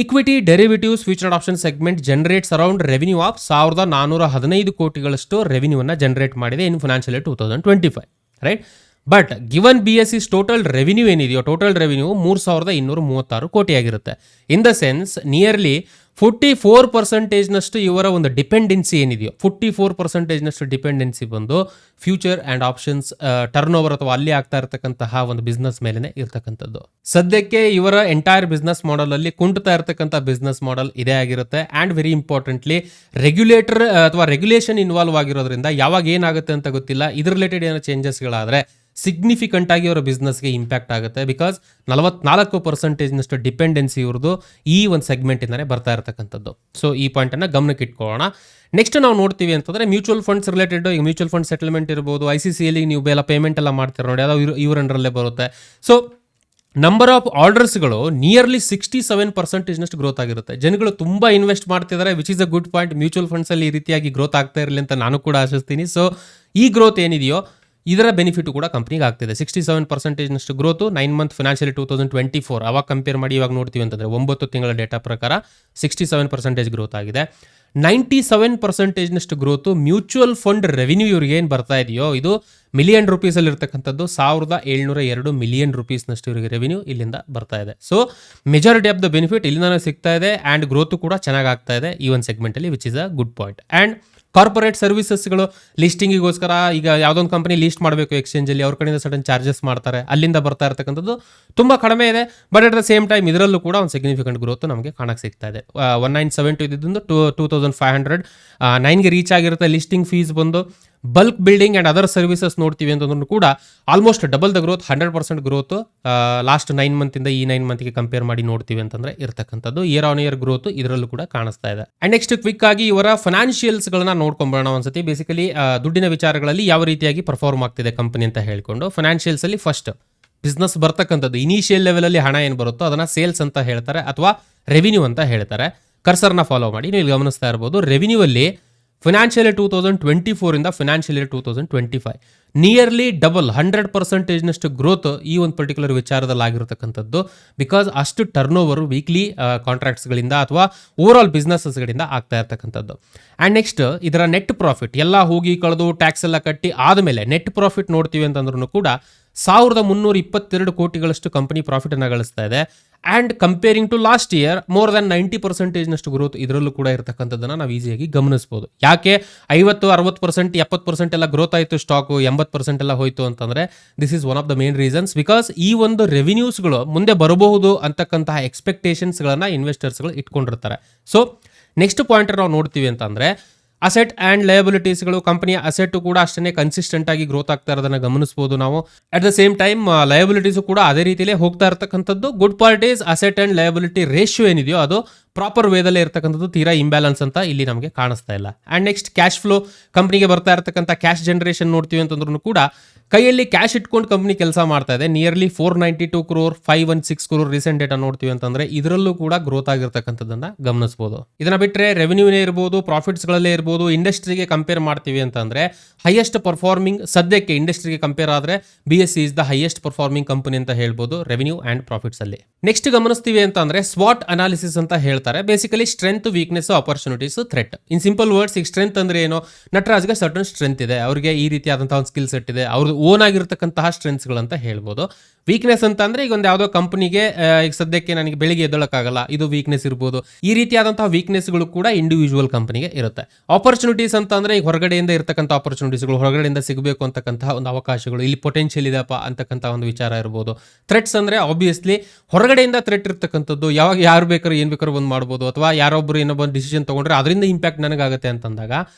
Equity derivatives future and option segment generates around revenue of 1415 ಕೋಟಿಗಳಷ್ಟು ರೆವಿನ್ಯೂವನ್ನು ಜನರೇಟ್ ಮಾಡಿದೆ in financial 2025, right. But given BSE's total revenue ಏನಿದೆಯೋ, total revenue 3236 crore ಆಗಿರುತ್ತೆ. In the sense nearly 44% ಇವರ ಒಂದು dependency ಏನಿದೆಯೋ, 44% dependency ಬಂದು future and options turn over ಅಥವಾ ಅಲ್ಲಿ ಆಗ್ತಾ ಇರತಕ್ಕಂತಹ ಒಂದು ಬಿಸ್ನೆಸ್ ಮೇಲೆನೆ ಇರತಕ್ಕಂಥದ್ದು. ಸದ್ಯಕ್ಕೆ ಇವರ ಎಂಟೈರ್ ಬಿಸ್ನೆಸ್ ಮಾಡೆಲ್ ಅಲ್ಲಿ ಕುಂಟುತ್ತಾ ಇರತಕ್ಕಂಥ ಬಿಸ್ನೆಸ್ ಮಾಡೆಲ್ ಇದೇ ಆಗಿರುತ್ತೆ. ಅಂಡ್ ವೆರಿ ಇಂಪಾರ್ಟೆಂಟ್ಲಿ ರೆಗ್ಯುಲೇಟರ್ ಅಥವಾ ರೆಗ್ಯುಲೇಷನ್ ಇನ್ವಾಲ್ವ್ ಆಗಿರೋದ್ರಿಂದ ಯಾವಾಗ ಏನಾಗುತ್ತೆ ಅಂತ ಗೊತ್ತಿಲ್ಲ. ಇದ್ರ ರಿಲೇಟೆಡ್ ಏನೋ ಚೇಂಜಸ್ಗಳಾದರೆ ಸಿಗ್ನಿಫಿಕೆಂಟ್ ಆಗಿ ಅವರ ಬಿಸ್ನೆಸ್ಗೆ ಇಂಪ್ಯಾಕ್ಟ್ ಆಗುತ್ತೆ. ಬಿಕಾಸ್ 44% ಡಿಪೆಂಡೆನ್ಸಿ ಇವ್ರದ್ದು ಈ ಒಂದು ಸೆಗ್ಮೆಂಟಿಂದಾನೆ ಬರ್ತಾ ಇರತಕ್ಕಂಥದ್ದು. ಸೊ ಈ ಪಾಯಿಂಟನ್ನು ಗಮನಕ್ಕೆ ಇಟ್ಕೊಳ್ಳೋಣ. ನೆಕ್ಸ್ಟ್ ನಾವು ನೋಡ್ತೀವಿ ಅಂತಂದರೆ ಮ್ಯೂಚುವಲ್ ಫಂಡ್ಸ್ ರಿಲೇಟೆಡ್. ಈಗ ಮ್ಯೂಚುವಲ್ ಫಂಡ್ ಸೆಟಲ್ಮೆಂಟ್ ಇರ್ಬೋದು, ICCಯಲ್ಲಿ ನೀವು ಎಲ್ಲ ಪೇಮೆಂಟ್ ಎಲ್ಲ ಮಾಡ್ತೀರ ನೋಡಿ, ಅದು ಇವ್ರ ಅಂಡರಲ್ಲೇ ಬರುತ್ತೆ. ಸೊ ನಂಬರ್ ಆಫ್ ಆರ್ಡರ್ಸ್ಗಳು ನಿಯರ್ಲಿ 67% ಗ್ರೋತ್ ಆಗಿರುತ್ತೆ. ಜನಗಳು ತುಂಬಾ ಇನ್ವೆಸ್ಟ್ ಮಾಡ್ತಿದ್ದಾರೆ, which is a good point. Mutual funds ಅಲ್ಲಿ ಈ ರೀತಿಯಾಗಿ ಗ್ರೋತ್ ಆಗ್ತಾ ಇರಲಿ ಅಂತ ನಾನು ಕೂಡ ಆಶಿಸ್ತೀನಿ. ಸೊ ಈ ಗ್ರೋತ್ ಏನಿದೆಯೋ ಇದರ ಬೆನಿಫಿಟ್ ಕೂಡ ಕಂಪ್ನಿಗೆ ಆಗ್ತಿದೆ. 67% ಗ್ರೋತು 9 ಮಂತ್ ಫಿನಾನ್ಷಿಯಲ್ 2024 ಅವಾಗ ಕಂಪೇರ್ ಮಾಡಿ ಇವಾಗ ನೋಡ್ತೀವಿ ಅಂತಂದರೆ 9 ತಿಂಗಳ ಡೇಟಾ ಪ್ರಕಾರ 67% ಗ್ರೋತ್ ಆಗಿದೆ. 97% ಗ್ರೋತು ಮ್ಯೂಚುವಲ್ ಫಂಡ್ ರೆವಿನ್ಯೂ ಇವ್ರಿಗೆ ಏನು ಬರ್ತಾ ಇದೆಯೋ ಇದು $1,000,000 ರೂಪೀಸಲ್ಲಿ ಇರ್ತಕ್ಕಂಥದ್ದು. 1702 ಮಿಲಿಯನ್ ರೂಪೀಸ್ನಷ್ಟು ಇವರಿಗೆ ರೆವಿನ್ಯೂ ಇಲ್ಲಿಂದ ಬರ್ತಾ ಇದೆ. So majority of the benefit ಇಲ್ಲಿಂದಾನೇ ಸಿಗ್ತಾ ಇದೆ. ಆ್ಯಂಡ್ ಗ್ರೋತು ಕೂಡ ಚೆನ್ನಾಗಿ ಆಗ್ತಾ ಇದೆ ಈ ಒಂದು ಸೆಗ್ಮೆಂಟಲ್ಲಿ, which is a good point. And corporate ಸರ್ವಿಸಸ್ಗಳು ಲಿಸ್ಟಿಂಗಿಗೋಸ್ಕರ ಈಗ ಯಾವುದೊಂದು ಕಂಪನಿ ಲಿಸ್ಟ್ ಮಾಡಬೇಕು ಎಕ್ಸ್ಚೇಂಜಲ್ಲಿ, ಅವ್ರ ಕಡೆಯಿಂದ ಸಡನ್ ಚಾರ್ಜಸ್ ಮಾಡ್ತಾರೆ, ಅಲ್ಲಿಂದ ಬರ್ತಾ ಇರತಕ್ಕಂಥದ್ದು ತುಂಬ ಕಡಿಮೆ ಇದೆ. But at the same time ಇದರಲ್ಲೂ ಕೂಡ ಒಂದು ಸಿಗ್ನಿಫಿಕೆಂಟ್ ಗ್ರೋತ್ ನಮಗೆ ಕಾಣಕ್ಕೆ ಸಿಗ್ತಾ ಇದೆ. 1972 ಇದ್ದಿದ್ದು 2500 9ಗೆ ರೀಚ್ ಆಗಿರುತ್ತೆ. ಲಿಸ್ಟಿಂಗ್ ಫೀಸ್ ಬಂದು bulk building and other services ನೋಡ್ತೀವಿ ಅಂತಂದ್ರೂ ಕೂಡ almost double the growth, 100% growth last 9 ಮಂತಿಂದ ಈ 9 ಮಂತ್ಗೆ ಕಂಪೇರ್ ಮಾಡಿ ನೋಡ್ತೀವಿ ಅಂತಂದ್ರೆ ಇರ್ತಕ್ಕಂಥದ್ದು. ಇಯರ್ ಆನ್ ಇಯರ್ ಗ್ರೋತ್ ಇದರಲ್ಲೂ ಕೂಡ ಕಾಣಿಸ್ತಾ ಇದೆ. ಅಂಡ್ ನೆಕ್ಸ್ಟ್ ಕ್ವಿಕ್ ಆಗಿ ಇವರ ಫೈನಾನ್ಷಿಯಲ್ಸ್ಗಳನ್ನ ನೋಡ್ಕೊಂಬೋಣ ಒಂದ್ಸತಿ. ಬೇಸಿಕಲಿ ದುಡ್ಡಿನ ವಿಚಾರಗಳಲ್ಲಿ ಯಾವ ರೀತಿಯಾಗಿ ಪರ್ಫಾರ್ಮ್ ಆಗ್ತಿದೆ ಕಂಪನಿ ಅಂತ ಹೇಳ್ಕೊಂಡು, ಫೈನಾನ್ಷಿಯಲ್ಸ್ ಅಲ್ಲಿ ಫಸ್ಟ್ ಬಿಸ್ನೆಸ್ ಬರ್ತಕ್ಕಂಥದ್ದು ಇನಿಷಿಯಲ್ ಲೆವೆಲಲ್ಲಿ ಹಣ ಏನು ಬರುತ್ತೋ ಅದನ್ನ ಸೇಲ್ಸ್ ಅಂತ ಹೇಳ್ತಾರೆ ಅಥವಾ ರೆವಿನ್ಯೂ ಅಂತ ಹೇಳ್ತಾರೆ. ಕರ್ಸರ್ನ ಫಾಲೋ ಮಾಡಿ ನೀವು ಇಲ್ಲಿ ಗಮನಿಸ್ತಾ ಇರ್ಬೋದು. ರೆವಿನ್ಯೂ ಅಲ್ಲಿ ಫಿನಾನ್ಷಿಯಲ್ 2024 ಇಂದ ಫಿನಾನ್ಷಿಯಲ್ 2025 ನಿಯರ್ಲಿ ಡಬಲ್ 100%ನಷ್ಟು ಗ್ರೋತ್ ಈ ಒಂದು ಪರ್ಟಿಕ್ಯುಲರ್ ವಿಚಾರದಲ್ಲಿ ಆಗಿರತಕ್ಕಂಥದ್ದು. ಬಿಕಾಸ್ ಅಷ್ಟು ಟರ್ನ್ ಓವರ್ ವೀಕ್ಲಿ ಕಾಂಟ್ರಾಕ್ಟ್ಸ್ಗಳಿಂದ ಅಥವಾ ಓವರ್ ಆಲ್ ಬಿಸ್ನೆಸಸ್ಗಳಿಂದ ಆಗ್ತಾ ಇರ್ತಕ್ಕಂಥದ್ದು. ಆ್ಯಂಡ್ ನೆಕ್ಸ್ಟ್ ಇದರ ನೆಟ್ ಪ್ರಾಫಿಟ್ ಎಲ್ಲ ಹೋಗಿ ಕಳೆದು ಟ್ಯಾಕ್ಸ್ ಎಲ್ಲ ಕಟ್ಟಿ ಆದಮೇಲೆ ನೆಟ್ ಪ್ರಾಫಿಟ್ ನೋಡ್ತೀವಿ ಅಂತಂದ್ರೂ ಕೂಡ 1322 ಕೋಟಿಗಳಷ್ಟು ಕಂಪನಿ ಪ್ರಾಫಿಟ್ ಅನ್ನು ಗಳಿಸ್ತಾ ಇದೆ. And comparing to last year more than 90%ನಷ್ಟು ಗ್ರೋತ್ ಇದರಲ್ಲೂ ಕೂಡ ಇರತಕ್ಕಂಥದ್ದನ್ನು ನಾವು ಈಸಿಯಾಗಿ ಗಮನಿಸಬಹುದು. ಯಾಕೆ 50-60% 70% ಎಲ್ಲ ಗ್ರೋತ್ ಆಯಿತು, ಸ್ಟಾಕು 80% ಎಲ್ಲ ಹೋಯಿತು ಅಂತಂದರೆ this is one of the main reasons. Because ಈ ಒಂದು ರೆವಿನ್ಯೂಸ್ಗಳು ಮುಂದೆ ಬರಬಹುದು ಅಂತಕ್ಕಂತಹ ಎಕ್ಸ್ಪೆಕ್ಟೇಷನ್ಸ್ಗಳನ್ನು ಇನ್ವೆಸ್ಟರ್ಸ್ಗಳು ಇಟ್ಕೊಂಡಿರ್ತಾರೆ. ಸೊ ನೆಕ್ಸ್ಟ್ ಪಾಯಿಂಟ್ ನಾವು ನೋಡ್ತೀವಿ ಅಂತಂದರೆ ಅಸೆಟ್ ಆ್ಯಂಡ್ ಲಯಬಿಲಿಟೀಸ್ಗಳು, ಕಂಪನಿಯ ಅಸೆಟ್ ಕೂಡ ಅಷ್ಟೇ ಕನ್ಸಿಸ್ಟೆಂಟ್ ಆಗಿ ಗ್ರೋತ್ ಆಗ್ತಾ ಇರೋದನ್ನ ಗಮನಿಸಬಹುದು ನಾವು. At the same time liabilities ಕೂಡ ಅದೇ ರೀತಿಯಲ್ಲೇ ಹೋಗ್ತಾ ಇರ್ತಕ್ಕಂಥದ್ದು. Good part is asset and liability ratio ಏನಿದೆಯೋ ಅದು ಪ್ರಾಪರ್ ವೇದಲ್ಲೇ ಇರ್ತಕ್ಕಂಥದ್ದು, ತೀರಾ ಇಂಬ್ಯಾಲೆನ್ಸ್ ಅಂತ ಇಲ್ಲಿ ನಮಗೆ ಕಾಣಿಸ್ತಾ ಇಲ್ಲ. ಆ್ಯಂಡ್ ನೆಕ್ಸ್ಟ್ ಕ್ಯಾಶ್ ಫ್ಲೋ, ಕಂಪ್ನಿಗೆ ಬರ್ತಾ ಇರ್ತಕ್ಕಂಥ ಕ್ಯಾಶ್ ಜನರೇಷನ್ ನೋಡ್ತೀವಿ ಅಂತಂದ್ರೂ ಕೂಡ ಕೈಯಲ್ಲಿ ಕ್ಯಾಶ್ ಇಟ್ಕೊಂಡು ಕಂಪ್ನಿ ಕೆಲಸ ಮಾಡ್ತಾ ಇದೆ. Nearly 492 crore 516 crore recent data ನೋಡ್ತೀವಿ ಅಂತಂದ್ರೆ ಇದರಲ್ಲೂ ಕೂಡ ಗ್ರೋತ್ ಆಗಿರ್ತಕ್ಕಂಥದ್ದನ್ನ ಗಮನಿಸಬಹುದು. ಇದನ್ನ ಬಿಟ್ಟರೆ ರೆವೆನ್ಯೂನೇ ಇರ್ಬೋದು, ಪ್ರಾಫಿಟ್ಸ್ಗಳಲ್ಲೇ ಇರ್ಬೋದು, ಇಂಡಸ್ಟ್ರಿಗೆ ಕಂಪೇರ್ ಮಾಡ್ತೀವಿ ಅಂತಂದ್ರೆ ಹೈಯೆಸ್ಟ್ ಪರ್ಫಾರ್ಮಿಂಗ್ ಸದ್ಯಕ್ಕೆ ಇಂಡಸ್ಟ್ರಿಗೆ ಕಂಪೇರ್ ಆದ್ರೆ BSE is the highest performing company ಅಂತ ಹೇಳ್ಬೋದು ರೆವೆನ್ಯೂ ಆ್ಯಂಡ್ ಪ್ರಾಫಿಟ್ಸ್ ಅಲ್ಲಿ. ನೆಕ್ಸ್ಟ್ ಗಮನಿಸ್ತೀವಿ ಅಂತಂದ್ರೆ ಸ್ವಾಟ್ ಅನಾಲಿಸಿಸ್ ಅಂತ ಹೇಳ್ತಾರೆ. Basically strength, weakness, opportunities, threat. In simple words, ಈಗ ಸ್ಟ್ರೆಂತ್ ಅಂದ್ರೆ ಏನು, ನಟರಾಜ್ಗೆ ಸರ್ಟನ್ ಸ್ಟ್ರೆಂತ್ ಇದೆ, ಅವರಿಗೆ ಈ ರೀತಿಯಾದಂತಹ ಒಂದು ಸ್ಕಿಲ್ ಸೆಟ್ ಇದೆ, ಅವ್ರದ್ದು ಓನ್ ಆಗಿರ್ತಕ್ಕಂತಹ ಸ್ಟ್ರೆಂತ್ಸ್ಗಳಂತ ಹೇಳ್ಬೋದು. ವೀಕ್ನೆಸ್ ಅಂತ ಅಂದ್ರೆ ಈಗ ಒಂದು ಯಾವುದೋ ಕಂಪನಿಗೆ ಈಗ ಸದ್ಯಕ್ಕೆ ನನಗೆ ಬೆಳಿಗ್ಗೆ ಎದ್ದೊಳಕ್ಕಾಗಲ್ಲ, ಇದು ವೀಕ್ನೆಸ್ ಇರ್ಬೋದು. ಈ ರೀತಿಯಾದಂತಹ ವೀಕ್ನೆಸ್ಗಳು ಕೂಡ ಇಂಡಿವಿಜುವಲ್ ಕಂಪನಿಗೆ ಇರುತ್ತೆ. ಆಪರ್ಚುನಿಟೀಸ್ ಅಂತ ಅಂದ್ರೆ ಈಗ ಹೊರಗಡೆಯಿಂದ ಇರತಕ್ಕಂಥ ಆಪರ್ಚುನಿಟೀಸ್ಗಳು, ಹೊರಗಡೆಯಿಂದ ಸಿಗಬೇಕು ಅಂತಕ್ಕಂತಹ ಒಂದು ಅವಕಾಶಗಳು, ಇಲ್ಲಿ ಪೊಟೆನ್ಷಿಯಲ್ ಇದೆಯಪ್ಪ ಅಂತಕ್ಕಂಥ ಒಂದು ವಿಚಾರ ಇರ್ಬೋದು. ಥ್ರೆಟ್ಸ್ ಅಂದ್ರೆ ಆಬ್ವಿಯಸ್ಲಿ ಹೊರಗಡೆಯಿಂದ ಥ್ರೆಟ್ ಇರ್ತಕ್ಕಂಥದ್ದು, ಯಾವಾಗ ಯಾರು ಬೇಕಾದ್ರೂ ಏನು ಬೇಕಾದ್ರೂ ಒಂದು ಮಾಡ್ಬೋದು, ಅಥವಾ ಯಾರೊಬ್ಬರು ಇನ್ನೊಬ್ಬ ಡಿಸಿಷನ್ ತಗೊಂಡ್ರೆ ಅದರಿಂದ ಇಂಪ್ಯಾಕ್ಟ್ ನನಗಾಗುತ್ತೆ ಅಂತಂದಾಗ